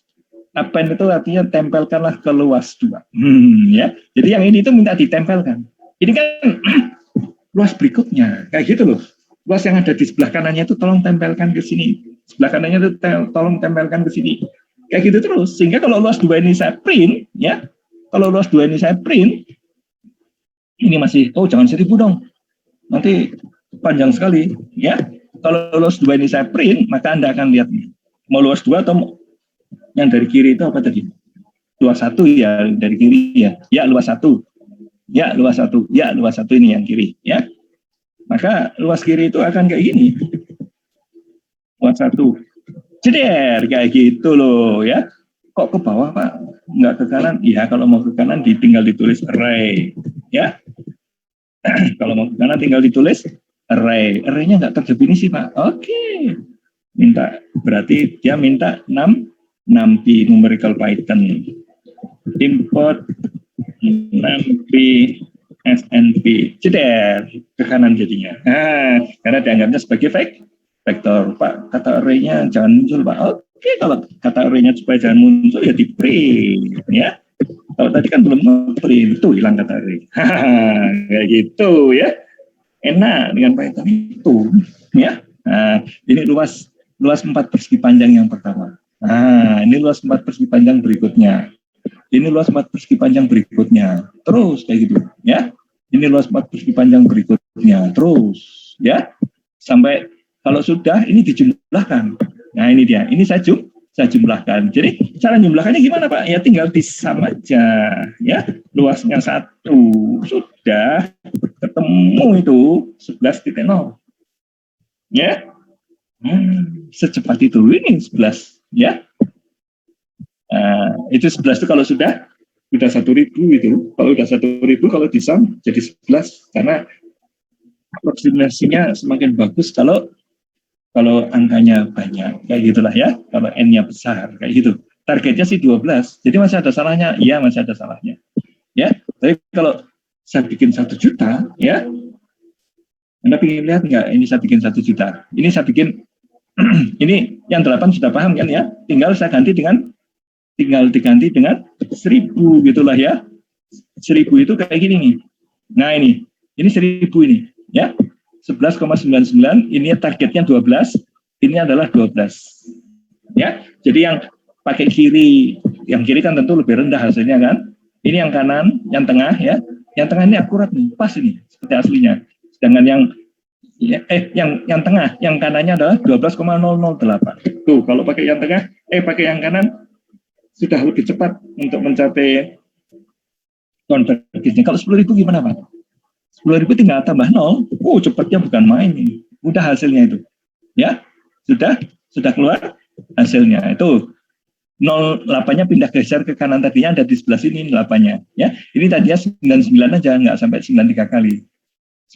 Append itu artinya tempelkanlah ke luas 2. Ya, jadi yang ini itu minta ditempelkan. Ini kan luas berikutnya, kayak gitu loh. Luas yang ada di sebelah kanannya itu tolong tempelkan ke sini. Sebelah kanannya itu tolong tempelkan ke sini. Kayak gitu terus. Sehingga kalau luas 2 ini saya print, ya. Kalau luas 2 ini saya print, ini masih, jangan 1000 dong. Nanti panjang sekali, ya. Kalau luas 2 ini saya print, maka Anda akan lihat mau luas 2 atau yang dari kiri itu apa tadi? Luas 1 ya, dari kiri ya. Ya, luas 1. Ya, luas 1. Ya, luas 1 ini yang kiri, ya. Maka luas kiri itu akan kayak gini. Luas 1. Jeder, kayak gitu loh ya. Kok ke bawah Pak? Nggak ke kanan? Iya, kalau mau ke kanan tinggal ditulis array. Ya. Kalau mau ke kanan tinggal ditulis array. Array-nya nggak terdefinisi Pak. Oke. Berarti dia minta 6P numerical Python. Import 6P SNP, jeder ke kanan jadinya. Nah, karena dianggapnya sebagai vektor. Pak, kata array-nya jangan muncul, Pak. Oke, kalau kata array-nya supaya jangan muncul ya di print, ya. Kalau tadi kan belum print, itu hilang kata array. Kayak gitu ya. Enak dengan Python itu, ya. Nah, ini luas 4 persegi panjang yang pertama. Nah, ini luas 4 persegi panjang berikutnya. Ini luas 4 persegi panjang berikutnya. Terus kayak gitu, ya. Ini luas 4 persegi panjang berikutnya. Terus, ya. Sampai kalau sudah ini dijumlahkan. Nah, ini dia. Ini saya jumlahkan. Jadi cara jumlahkannya gimana, Pak? Ya tinggal disam aja, ya. Luasnya 1 sudah ketemu itu 11.0. Ya. Secepat itu ini 11, ya. Itu 11 itu kalau sudah 1.000 itu. Kalau sudah 1.000, kalau disam jadi 11 karena aplikasinya semakin bagus kalau angkanya banyak, kayak gitulah ya. Kalau n-nya besar, kayak gitu. Targetnya sih 12, jadi masih ada salahnya. Iya, masih ada salahnya. Ya, tapi kalau saya bikin 1 juta, ya, Anda ingin lihat nggak? Ini saya bikin 1 juta. Ini saya bikin, ini yang 8 sudah paham kan ya? Tinggal diganti dengan 1.000 gitulah ya. 1.000 itu kayak gini nih. Nah ini 1.000 ini, ya. 11,99, ini targetnya 12, ini adalah 12. Ya, jadi yang pakai kiri, yang kiri kan tentu lebih rendah hasilnya kan. Ini yang kanan, yang tengah ya. Yang tengah ini akurat nih, pas ini seperti aslinya. Sedangkan yang tengah, yang kanannya adalah 12,008. Tuh, kalau pakai yang tengah, pakai yang kanan sudah lebih cepat untuk mencapai konvergensinya. Kalau 10.000 gimana Pak? 10.000 tinggal tambah 0, cepatnya bukan main ini. Mudah hasilnya itu. Ya, sudah keluar hasilnya. Itu 08-nya pindah geser ke kanan, tadinya ada di sebelah sini 8-nya. Ya, ini tadinya 99 aja, nggak sampai 93 kali.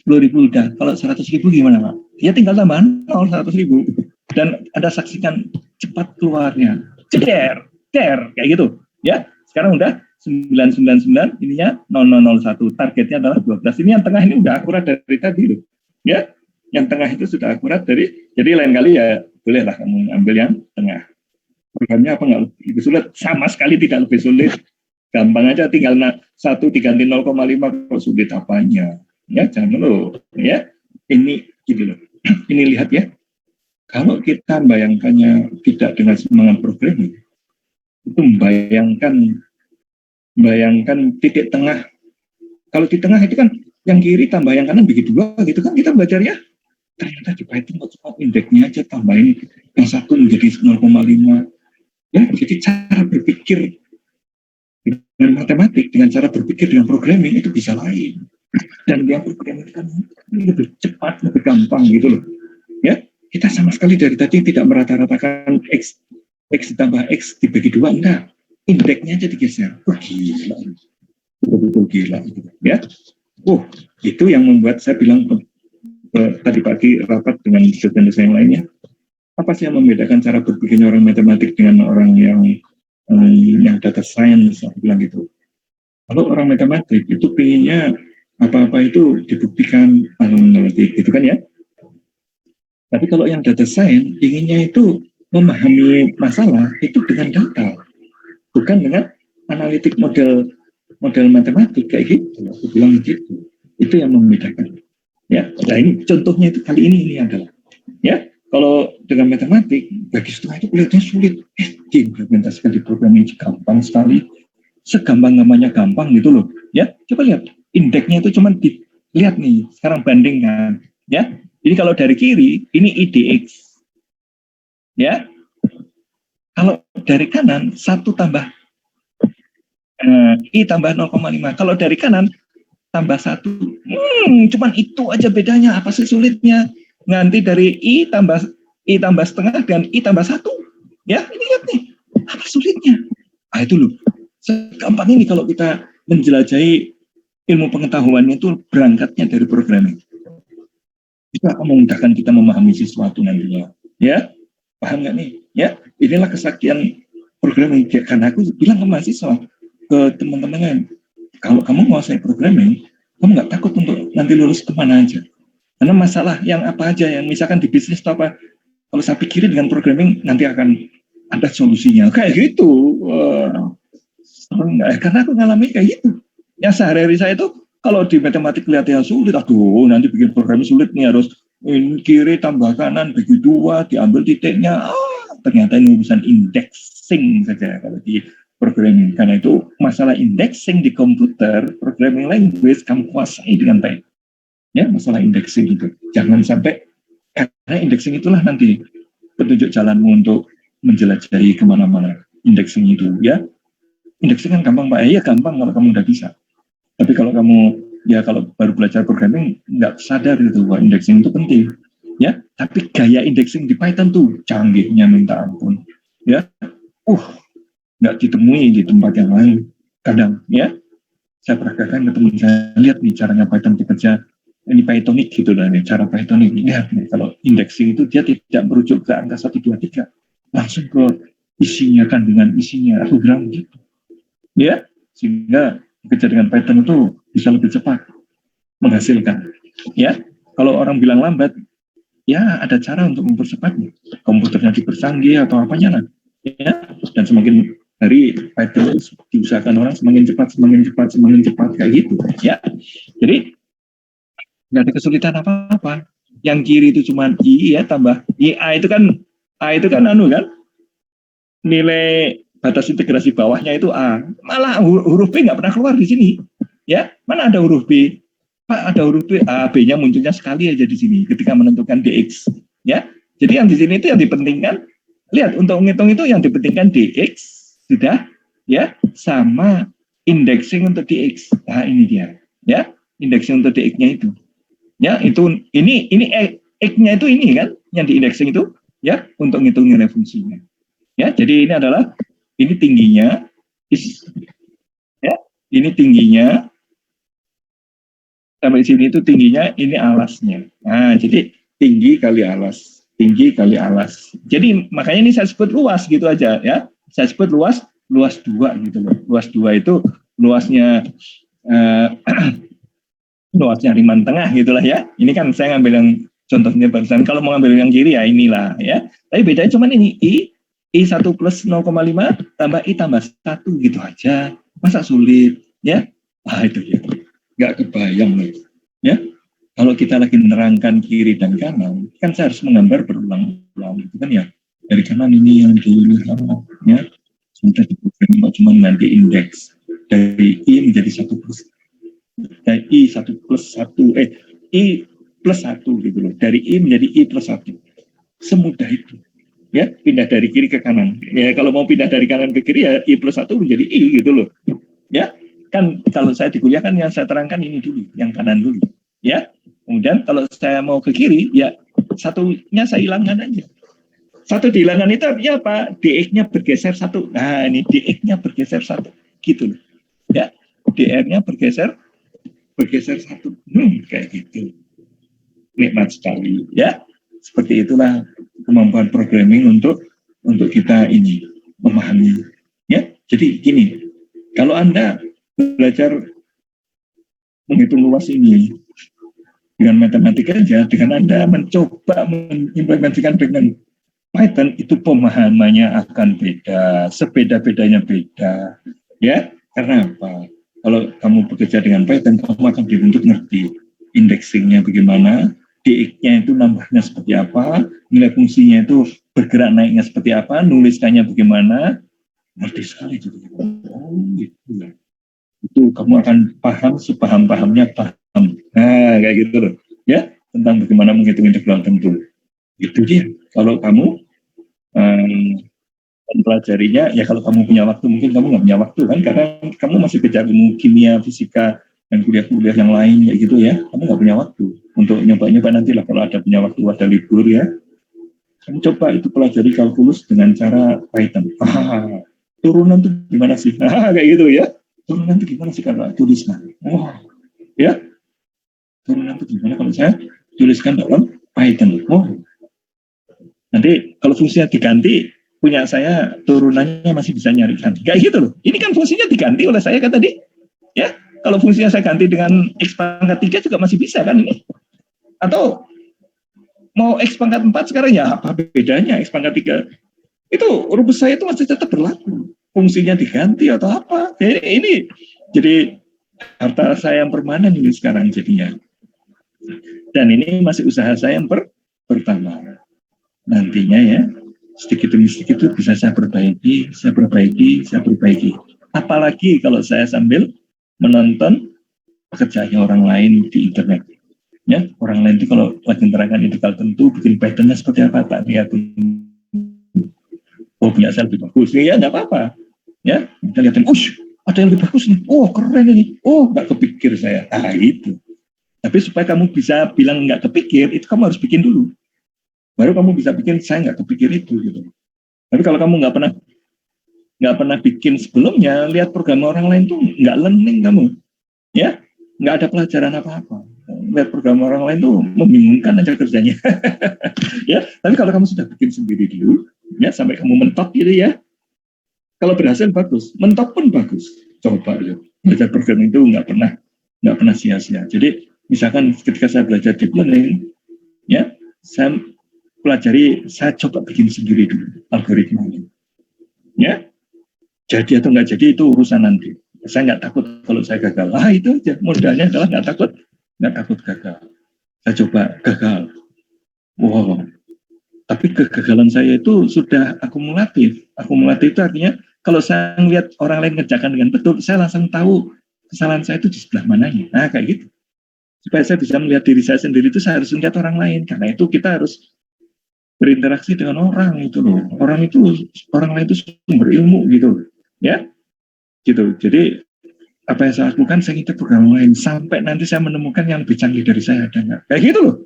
10.000 udah. Kalau 100.000 gimana Pak? Ya tinggal tambah 0, 100.000. Dan Anda saksikan cepat keluarnya. Ceder, kayak gitu. Ya, sekarang udah 999, ininya 0001, targetnya adalah 12. Ini yang tengah ini udah akurat dari tadi loh. Ya, yang tengah itu sudah akurat dari, jadi lain kali ya bolehlah kamu ambil yang tengah. Programnya apa nggak lebih sulit? Sama sekali tidak lebih sulit. Gampang aja, tinggal 1 diganti 0,5, kok sulit apanya? Ya, jangan loh. Ya, ini gitu loh. Ini lihat ya. Kalau kita bayangkannya tidak dengan semangat programming, itu bayangkan titik tengah. Kalau di tengah itu kan yang kiri tambah yang kanan bagi 2 gitu kan, kita belajar ya. Ternyata di Python kok cuma indeksnya aja tambahin yang 1 menjadi 0,5. Ya, jadi cara berpikir dengan matematik, dengan cara berpikir dengan programming itu bisa lain. Dan yang programming kan lebih cepat, lebih gampang gitu loh. Ya, kita sama sekali dari tadi tidak merata-ratakan X ditambah X dibagi 2, enggak. Indeksnya aja digeser. Gila. Betul-betul gila. Ya. Itu yang membuat saya bilang tadi pagi rapat dengan dosen yang lainnya. Apa sih yang membedakan cara berpikirnya orang matematik dengan orang yang data science? Aku bilang gitu. Kalau orang matematik itu pengennya apa-apa itu dibuktikan analitik gitu kan ya. Tapi kalau yang data science inginnya itu memahami masalah itu dengan data, bukan dengan analitik model matematik kayak gitu. Aku bilang gitu. Itu yang membedakan. Ya, nah ini contohnya itu kali ini adalah ya. Kalau dengan matematik bagi setengah itu kelihatannya sulit. Diimplementasikan di program ini gampang sekali. Segampang-gampangnya gampang gitu loh. Ya, coba lihat indeksnya itu cuma dilihat nih. Sekarang bandingkan. Ya, ini kalau dari kiri ini IDX. Ya, kalau dari kanan 1 tambah I tambah 0,5. Kalau dari kanan tambah 1. Cuman itu aja bedanya. Apa sih sulitnya? Nanti dari I tambah setengah dan I tambah 1. Ya, ini lihat nih. Apa sulitnya? Itu loh. Segampang ini kalau kita menjelajahi ilmu pengetahuannya itu berangkatnya dari programming. Itu akan memudahkan kita memahami sesuatu nantinya. Ya, paham nggak nih? Ya, inilah kesaktian programming. Karena aku bilang ke mahasiswa, ke teman-teman, kalau kamu mau saya programming, kamu nggak takut untuk nanti lulus kemana aja. Karena masalah yang apa aja, yang misalkan di bisnis atau apa, kalau saya pikirin dengan programming, nanti akan ada solusinya. Kayak gitu. Karena aku ngalamin kayak gitu. Yang sehari-hari saya itu, kalau di matematik kelihatannya sulit, nanti bikin programming sulit nih, harus kiri tambah kanan, bagi 2, diambil titiknya. Ternyata ini urusan indexing saja kalau di programming. Karena itu masalah indexing di komputer, programming language, kamu kuasai dengan baik. Ya, masalah indexing itu. Jangan sampai, karena indexing itulah nanti petunjuk jalanmu untuk menjelajahi kemana-mana. Indexing itu, ya. Indexing kan gampang, Pak. Ya, gampang kalau kamu udah bisa. Tapi kalau kamu, kalau baru belajar programming, nggak sadar itu bahwa indexing itu penting. Ya, tapi gaya indexing di Python tuh canggihnya minta ampun. Ya, nggak ditemui di tempat yang lain. Kadang ya saya peragakan ke teman saya, lihat nih caranya Python bekerja, ini Pythonic gitu lah nih, cara Pythonic. Lihat nih, kalau indexing itu dia tidak merujuk ke angka 1, 2, 3, langsung ke isinya, kandungan isinya, aku bilang gitu ya, sehingga bekerja dengan Python itu bisa lebih cepat menghasilkan ya. Kalau orang bilang lambat, ya ada cara untuk mempercepatnya, komputernya dipercanggih atau apanya lah ya. Dan semakin hari Python diusahakan orang semakin cepat kayak gitu ya. Jadi nggak ada kesulitan apa-apa. Yang kiri itu cuma I ya, tambah I, A itu kan anu kan, nilai batas integrasi bawahnya itu A. Malah huruf B nggak pernah keluar di sini ya. Mana ada huruf B? Pak, ada huruf B, A, B-nya munculnya sekali aja di sini ketika menentukan DX ya. Jadi yang di sini itu yang dipentingkan, lihat untuk menghitung itu yang dipentingkan DX sudah ya, sama indexing untuk DX. Nah ini dia ya, indexing untuk DX-nya itu ya, itu ini X-nya itu ini kan yang di indexing itu ya, untuk ngitung nilai fungsinya ya. Jadi ini adalah, ini tingginya ya, ini tingginya sampai sini itu tingginya, ini alasnya. Nah jadi tinggi kali alas, tinggi kali alas. Jadi makanya ini saya sebut luas gitu aja ya, saya sebut luas 2 gitu loh. Luas 2 itu luasnya luasnya riman tengah gitulah ya. Ini kan saya ngambil yang contohnya barusan. Kalau mau ngambil yang kiri ya inilah ya. Tapi bedanya cuma ini, I 1 plus 0,5 tambah I tambah 1 gitu aja. Masa sulit ya? Ah itu ya. Nggak kebayang nih ya. Kalau kita lagi menerangkan kiri dan kanan, kan saya harus menggambar berulang-ulang gitu kan ya. Dari kanan ini yang dulu ya. Sudah diprogram cuma nanti indeks dari I menjadi 1 plus dari I 1 plus 1 I plus 1 gitu loh, dari I menjadi I plus 1, semudah itu ya, pindah dari kiri ke kanan ya. Kalau mau pindah dari kanan ke kiri ya I plus 1 menjadi I gitu loh ya. Kan kalau saya di kuliah kan yang saya terangkan ini dulu, yang kanan dulu ya. Kemudian kalau saya mau ke kiri ya satunya saya hilangkan aja. Satu dihilangkan itu artinya apa? DX-nya bergeser 1. Nah ini DX-nya bergeser 1 gitu loh ya. DR-nya bergeser 1. Kayak gitu. Nikmat sekali ya. Seperti itulah kemampuan programming untuk kita ini memahami ya. Jadi gini, kalau Anda belajar menghitung luas ini dengan matematika aja, dengan Anda mencoba mengimplementasikan dengan Python, itu pemahamannya akan beda, sebeda-bedanya beda ya. Karena apa? Kalau kamu bekerja dengan Python, kamu akan dituntut ngerti indexingnya bagaimana, DX-nya itu nambahnya seperti apa, nilai fungsinya itu bergerak naiknya seperti apa, nuliskannya bagaimana, ngerti sekali gitu. Oh gitu ya. Itu kamu akan paham sepaham-pahamnya paham. Nah kayak gitu loh ya, tentang bagaimana menghitung integral tentu. Itu dia. Kalau kamu mempelajarinya ya, kalau kamu punya waktu, mungkin kamu nggak punya waktu kan, karena kamu masih kejar ilmu kimia, fisika, dan kuliah-kuliah yang lain kayak gitu ya. Kamu nggak punya waktu untuk nyoba-nyoba. Nanti lah kalau ada punya waktu, ada libur ya, kamu coba itu pelajari kalkulus dengan cara Python. Turunan tuh gimana sih? Kayak gitu ya. Turunan tuh gimana sih kalau tuliskan? Ya. Turunan tuh gimana kalau saya tuliskan dalam Python? Nanti kalau fungsinya diganti, punya saya turunannya masih bisa nyarikan. Kayak gitu loh. Ini kan fungsinya diganti oleh saya kan tadi. Ya, kalau fungsinya saya ganti dengan X pangkat 3 juga masih bisa kan ini. Atau mau X pangkat 4 sekarang ya, apa bedanya X pangkat 3? Itu rumus saya itu masih tetap berlaku. Fungsinya diganti atau apa. Jadi harta saya yang permanen ini sekarang jadinya. Dan ini masih usaha saya yang pertama. Nantinya ya, sedikit demi sedikit itu bisa saya perbaiki. Apalagi kalau saya sambil menonton pekerjaannya orang lain di internet. Ya, orang lain itu kalau lagi menerangkan integral tentu, bikin patternnya seperti apa, tak lihat. Oh, punya saya lebih bagus. Ya, nggak apa-apa. Ya, kita lihatin, ada yang lebih bagus nih. Oh, keren ini. Oh, nggak kepikir saya. Itu. Tapi supaya kamu bisa bilang nggak kepikir, itu kamu harus bikin dulu. Baru kamu bisa bikin, saya nggak kepikir itu gitu. Tapi kalau kamu nggak pernah nggak pernah bikin sebelumnya, lihat program orang lain tuh nggak learning kamu, ya, nggak ada pelajaran apa-apa. Lihat program orang lain tuh membingungkan aja kerjanya. Ya, tapi kalau kamu sudah bikin sendiri dulu, ya, sampai kamu mentok gitu ya, kalau berhasil bagus, mentok pun bagus. Coba ya, belajar program itu nggak pernah sia-sia. Jadi misalkan ketika saya belajar deep learning, ya, saya pelajari, saya coba bikin sendiri dulu algoritmanya, ya. Jadi atau nggak jadi itu urusan nanti. Saya nggak takut kalau saya gagal. Itu aja modalnya adalah nggak takut gagal. Saya coba gagal. Wow. Tapi kegagalan saya itu sudah akumulatif. Akumulatif itu artinya kalau saya melihat orang lain ngerjakan dengan betul, saya langsung tahu kesalahan saya itu di sebelah mananya. Nah, kayak gitu. Supaya saya bisa melihat diri saya sendiri itu saya harus melihat orang lain. Karena itu kita harus berinteraksi dengan orang itu loh. Orang lain itu sumber ilmu gitu. Ya, gitu. Jadi apa yang saya lakukan, saya ngikut program lain sampai nanti saya menemukan yang lebih canggih dari saya ada nggak? Kayak gitu loh.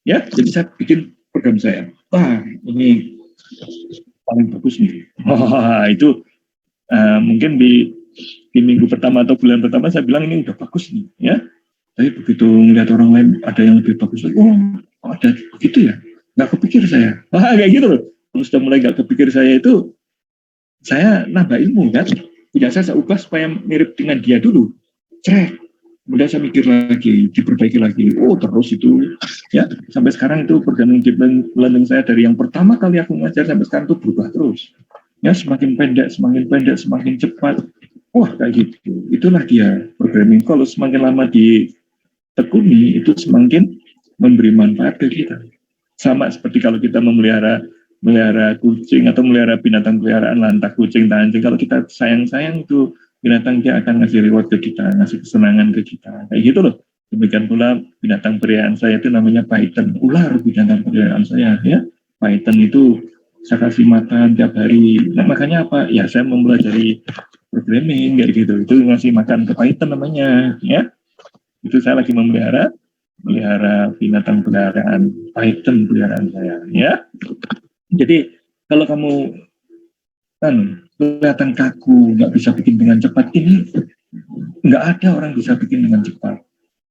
Ya, jadi saya bikin program saya. Wah, ini paling bagus nih. Wah, itu mungkin di minggu pertama atau bulan pertama saya bilang ini udah bagus nih, ya. Tapi begitu melihat orang lain ada yang lebih bagus, oh ada begitu ya, nggak kepikir saya. Wah, kayak gitu loh. Kalau sudah mulai nggak kepikir saya itu, saya nambah ilmu kan. Tidak saya ubah supaya mirip dengan dia dulu. Cek. Kemudian saya mikir lagi, diperbaiki lagi. Oh terus itu, ya sampai sekarang itu programming deep learning saya dari yang pertama kali aku ngajar sampai sekarang itu berubah terus. Ya semakin pendek, semakin cepat. Wah kayak gitu. Itulah dia programming. Kalau semakin lama ditekuni itu semakin memberi manfaat ke kita. Sama seperti kalau kita memelihara kucing atau melihara binatang peliharaan, entah kucing, entah anjing. Kalau kita sayang-sayang itu binatang, dia akan ngasih reward ke kita, ngasih kesenangan ke kita. Kayak gitu loh. Demikian pula binatang peliharaan saya itu namanya python, ular binatang peliharaan saya. Ya, python itu saya kasih makan tiap hari. Nah, makanya apa? Ya saya mempelajari programming kayak gitu. Itu ngasih makan ke python namanya. Ya, itu saya lagi melihara binatang peliharaan, python peliharaan saya. Ya. Jadi kalau kamu kan kelihatan kaku, nggak bisa bikin dengan cepat, ini nggak ada orang bisa bikin dengan cepat.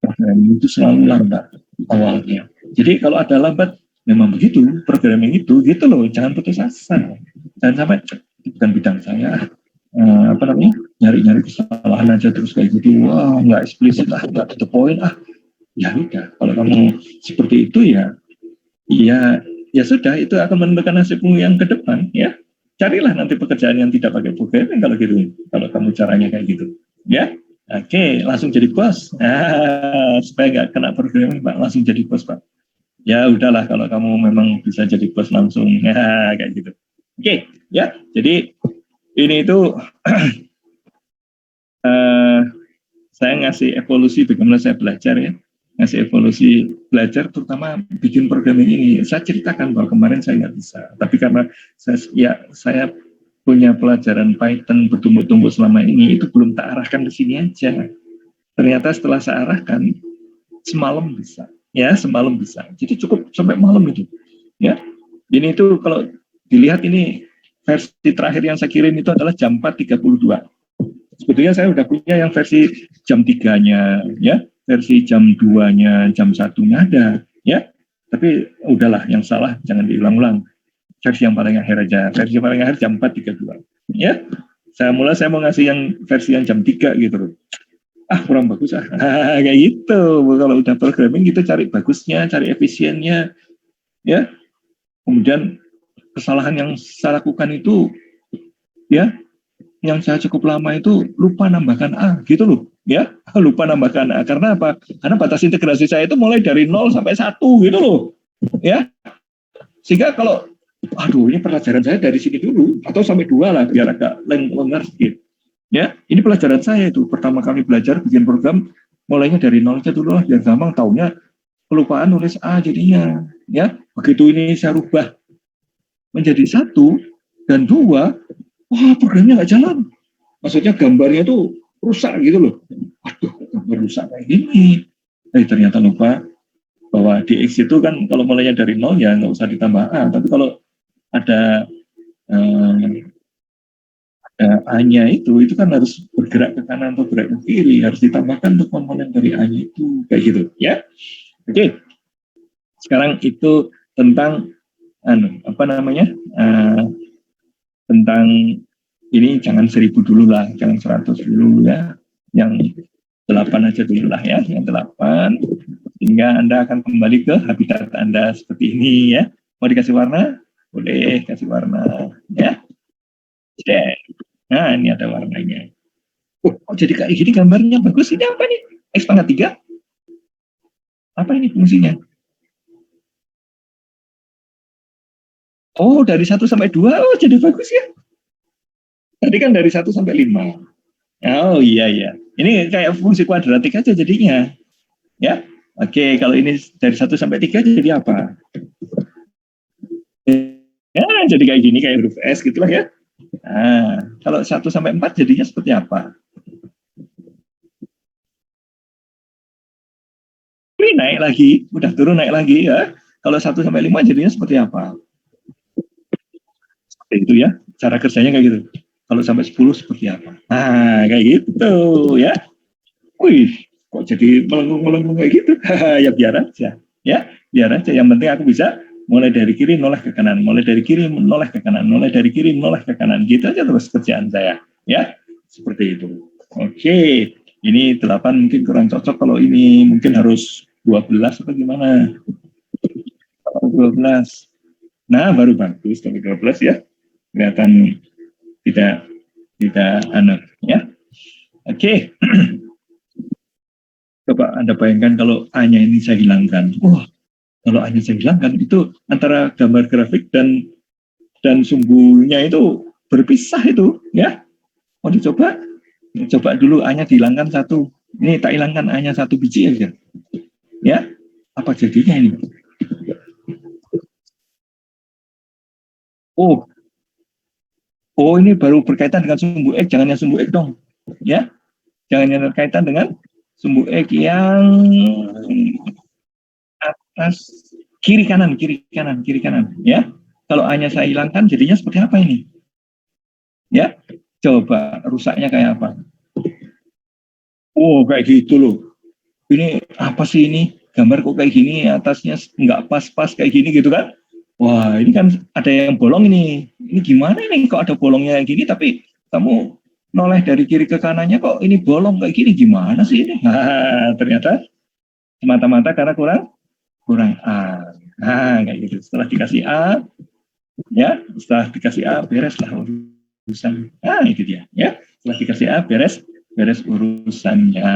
Programming itu selalu lambat awalnya. Jadi kalau ada lambat, memang begitu programming itu, gitu loh. Jangan putus asa. Jangan sampai bukan bidang saya. Nyari-nyari kesalahan aja terus kayak gitu. Wah, nggak eksplisit lah, nggak to the point ah. Ya udah, kalau kamu seperti itu ya sudah, itu akan menentukan nasibmu yang ke depan, ya. Carilah nanti pekerjaan yang tidak pakai programming kalau gitu, kalau kamu caranya kayak gitu, ya. Oke, langsung jadi bos. Supaya nggak kena programming, Pak, langsung jadi bos, Pak. Ya udahlah, kalau kamu memang bisa jadi bos langsung, ya, kayak gitu. Oke, ya. Jadi ini itu saya ngasih evolusi bagaimana saya belajar, ya. Ngasih evolusi belajar, terutama bikin programming ini. Saya ceritakan bahwa kemarin saya nggak bisa, tapi karena saya punya pelajaran Python bertumbuh-tumbuh selama ini, itu belum tak arahkan ke sini aja. Ternyata setelah saya arahkan, semalam bisa. Ya, semalam bisa. Jadi cukup sampai malam itu. Ya, ini itu kalau dilihat ini versi terakhir yang saya kirim itu adalah jam 4.32. Sebetulnya saya udah punya yang versi jam 3-nya, ya. Versi jam 2-nya, jam 1-nya ada, ya. Tapi udahlah, yang salah jangan diulang-ulang. Versi yang paling akhir aja. Versi yang paling akhir jam 4.32. Ya. Saya mau ngasih yang versi yang jam 3 gitu. Kurang bagus ah. Kayak gitu. Kalau udah programming gitu cari bagusnya, cari efisiennya, ya. Kemudian kesalahan yang saya lakukan itu, ya, yang saya cukup lama itu lupa nambahkan A gitu loh, ya, lupa nambahkan A. Karena apa? Karena batas integrasi saya itu mulai dari 0 sampai 1 gitu loh, ya. Sehingga kalau ini pelajaran saya dari sini dulu atau sampai 2 lah biar agak lengkap sedikit, ya. Ini pelajaran saya itu pertama kali belajar bikin program, mulainya dari 0 aja dulu lah biar gampang. Taunya kelupaan nulis A jadinya, ya. Begitu ini saya rubah menjadi 1 dan 2, wah programnya nggak jalan. Maksudnya gambarnya tuh rusak gitu loh. Waduh, gambar rusak kayak gini. Ternyata lupa bahwa di X itu kan kalau mulainya dari 0 ya nggak usah ditambah A. Tapi kalau ada A-nya itu kan harus bergerak ke kanan atau bergerak ke kiri, harus ditambahkan untuk komponen dari A-nya itu, kayak gitu ya. Oke, sekarang itu tentang apa namanya, tentang ini jangan 1000 dulu lah, jangan 100 dulu ya, yang 8 aja dulu lah ya, yang 8, sehingga Anda akan kembali ke habitat Anda seperti ini ya. Mau dikasih warna? Boleh kasih warna ya. Oke. Nah, ini ada warnanya. Oh, kok jadi kayak gini gambarnya bagus? Ini apa nih? X pangkat 3? Apa ini fungsinya? Oh, dari 1 sampai 2. Oh, jadi bagus ya. Tadi kan dari 1 sampai 5. Oh, iya, iya. Ini kayak fungsi kuadratik aja jadinya. Ya. Oke, kalau ini dari 1 sampai 3 jadi apa? Ya, jadi kayak gini, kayak huruf S gitulah ya. Nah, kalau 1 sampai 4 jadinya seperti apa? Ini naik lagi, udah turun naik lagi ya. Kalau 1 sampai 5 jadinya seperti apa? Seperti itu ya, cara kerjanya kayak gitu. Kalau sampai 10 seperti apa? Nah, kayak gitu ya. Wih, kok jadi melengkung-melengkung kayak gitu? Ya biar aja, ya biar aja. Yang penting aku bisa mulai dari kiri noleh ke kanan, mulai dari kiri noleh ke kanan, mulai dari kiri noleh ke kanan. Gitu aja terus kerjaan saya, ya seperti itu. Oke, ini 8 mungkin kurang cocok, kalau ini mungkin harus 12 atau gimana? 12. Nah, baru bagus kalau 12 ya. Kelihatan tidak anak ya. Oke. Coba Anda bayangkan kalau A-nya ini saya hilangkan. Wah, kalau A-nya saya hilangkan itu antara gambar grafik dan sumbunya itu berpisah itu ya. Mau dicoba? Coba dulu A-nya dihilangkan 1. Ini tak hilangkan A-nya 1 biji aja. Ya. Apa jadinya ini? Oh, ini baru berkaitan dengan sumbu X, jangan yang sumbu X dong. Ya, jangan yang berkaitan dengan sumbu X yang atas, kiri kanan ya. Kalau A-nya saya hilangkan jadinya seperti apa ini? Ya, coba rusaknya kayak apa? Oh, kayak gitu loh. Ini apa sih ini? Gambar kok kayak gini, atasnya nggak pas-pas kayak gini gitu kan? Wah, ini kan ada yang bolong ini. Ini gimana ini kok ada bolongnya kayak gini, tapi kamu noleh dari kiri ke kanannya kok ini bolong kayak gini, gimana sih ini? Nah, ternyata semata-mata karena kurang A. Nah, kayak gitu. Setelah dikasih A, ya, setelah dikasih A, bereslah urusan. Nah, itu dia, ya. Setelah dikasih A, beres urusannya.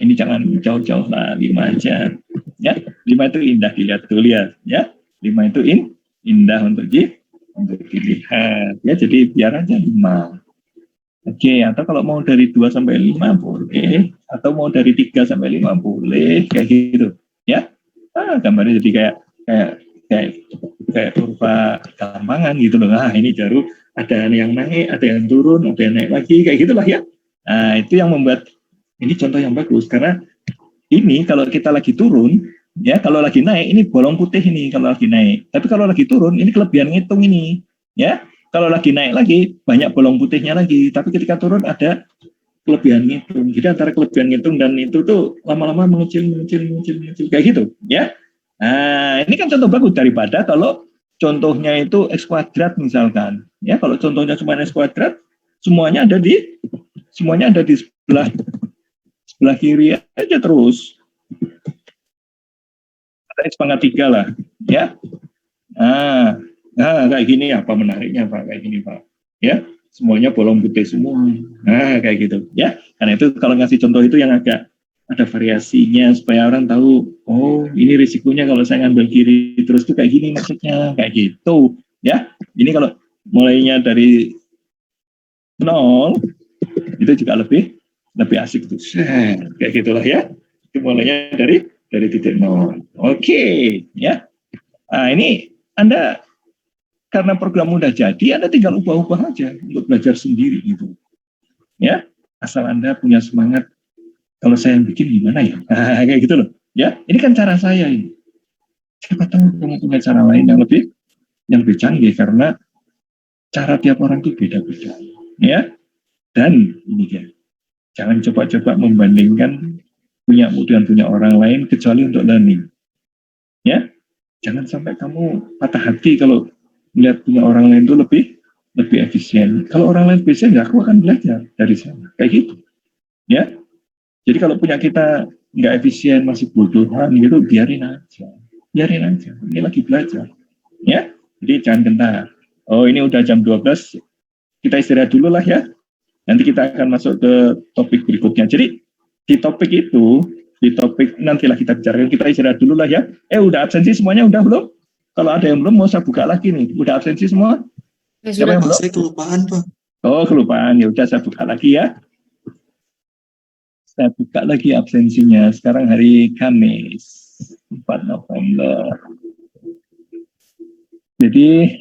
Ini jangan jauh-jauh lah, 5 aja. Ya, 5 itu indah dilihat tuh, lihat, ya. 5 itu indah untuk dilihat. Ya, jadi biar aja 5. Oke, atau kalau mau dari 2 sampai 5 boleh, atau mau dari 3 sampai 5 boleh, kayak gitu. Ya. Gambarnya jadi kayak kurva gampangan gitu loh. Nah, ini baru ada yang naik, ada yang turun, ada yang naik lagi, kayak gitulah ya. Nah, itu yang membuat ini contoh yang bagus, karena ini kalau kita lagi turun, ya, kalau lagi naik ini bolong putih ini kalau lagi naik. Tapi kalau lagi turun ini kelebihan ngitung ini, ya. Kalau lagi naik lagi banyak bolong putihnya lagi, tapi ketika turun ada kelebihan ngitung. Jadi antara kelebihan ngitung dan itu tuh lama-lama mengecil kayak gitu, ya. Nah, ini kan contoh bagus daripada kalau contohnya itu X kuadrat misalkan. Ya, kalau contohnya cuma X kuadrat, semuanya ada di sebelah kiri aja terus. Ada X pangkat 3 lah, ya. Kayak gini apa menariknya Pak, kayak gini Pak. Ya, semuanya bolong putih semua. Nah, kayak gitu, ya. Karena itu kalau ngasih contoh itu yang agak ada variasinya supaya orang tahu, oh ini risikonya kalau saya ngambil kiri terus tuh kayak gini maksudnya, kayak gitu ya. Ini kalau mulainya dari 0 itu juga lebih asik tuh, kayak gitulah ya. Itu mulainya dari titik 0. Oke, ya. Nah, ini Anda karena program udah jadi, Anda tinggal ubah-ubah aja untuk belajar sendiri gitu, ya. Asal Anda punya semangat, kalau saya yang bikin gimana ya? Nah, kayak gitu loh. Ya, ini kan cara saya ini. Siapa tahu kamu punya cara lain yang lebih canggih, karena cara tiap orang itu beda-beda. Ya, Dan ini dia, jangan coba-coba membandingkan punyamu dengan punya orang lain kecuali untuk learning. Ya, jangan sampai kamu patah hati kalau melihat punya orang lain itu lebih efisien. Kalau orang lain efisien, ya aku akan belajar dari sana. Kayak gitu. Ya, jadi kalau punya kita nggak efisien, masih bodohan gitu, biarin aja. Biarin aja. Ini lagi belajar. Ya, jadi jangan gentar. Oh, ini udah jam 12. Kita istirahat dulu lah ya. Nanti kita akan masuk ke topik berikutnya. Jadi di topik nantilah kita bicarakan. Kita istirahat dulu lah ya. Udah absensi semuanya udah belum? Kalau ada yang belum mau saya buka lagi nih. Udah absensi semua? Siapa yang belum? Saya kelupaan, Pak. Oh, kelupaan. Ya udah saya buka lagi ya. Saya buka lagi absensinya. Sekarang hari Kamis 4 November. Jadi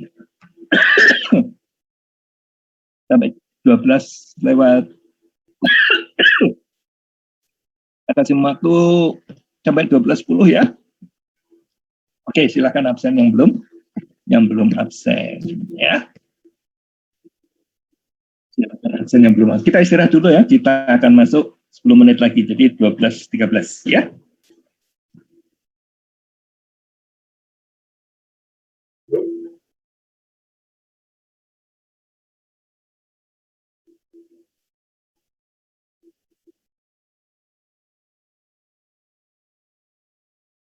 sampai 12 lewat. Kita kasih waktu sampai 12.10 ya. Oke, silakan absen yang belum absen ya. Silakan absen yang belum absen. Kita istirahat dulu ya. Kita akan masuk 10 menit lagi. Jadi 12.13 ya.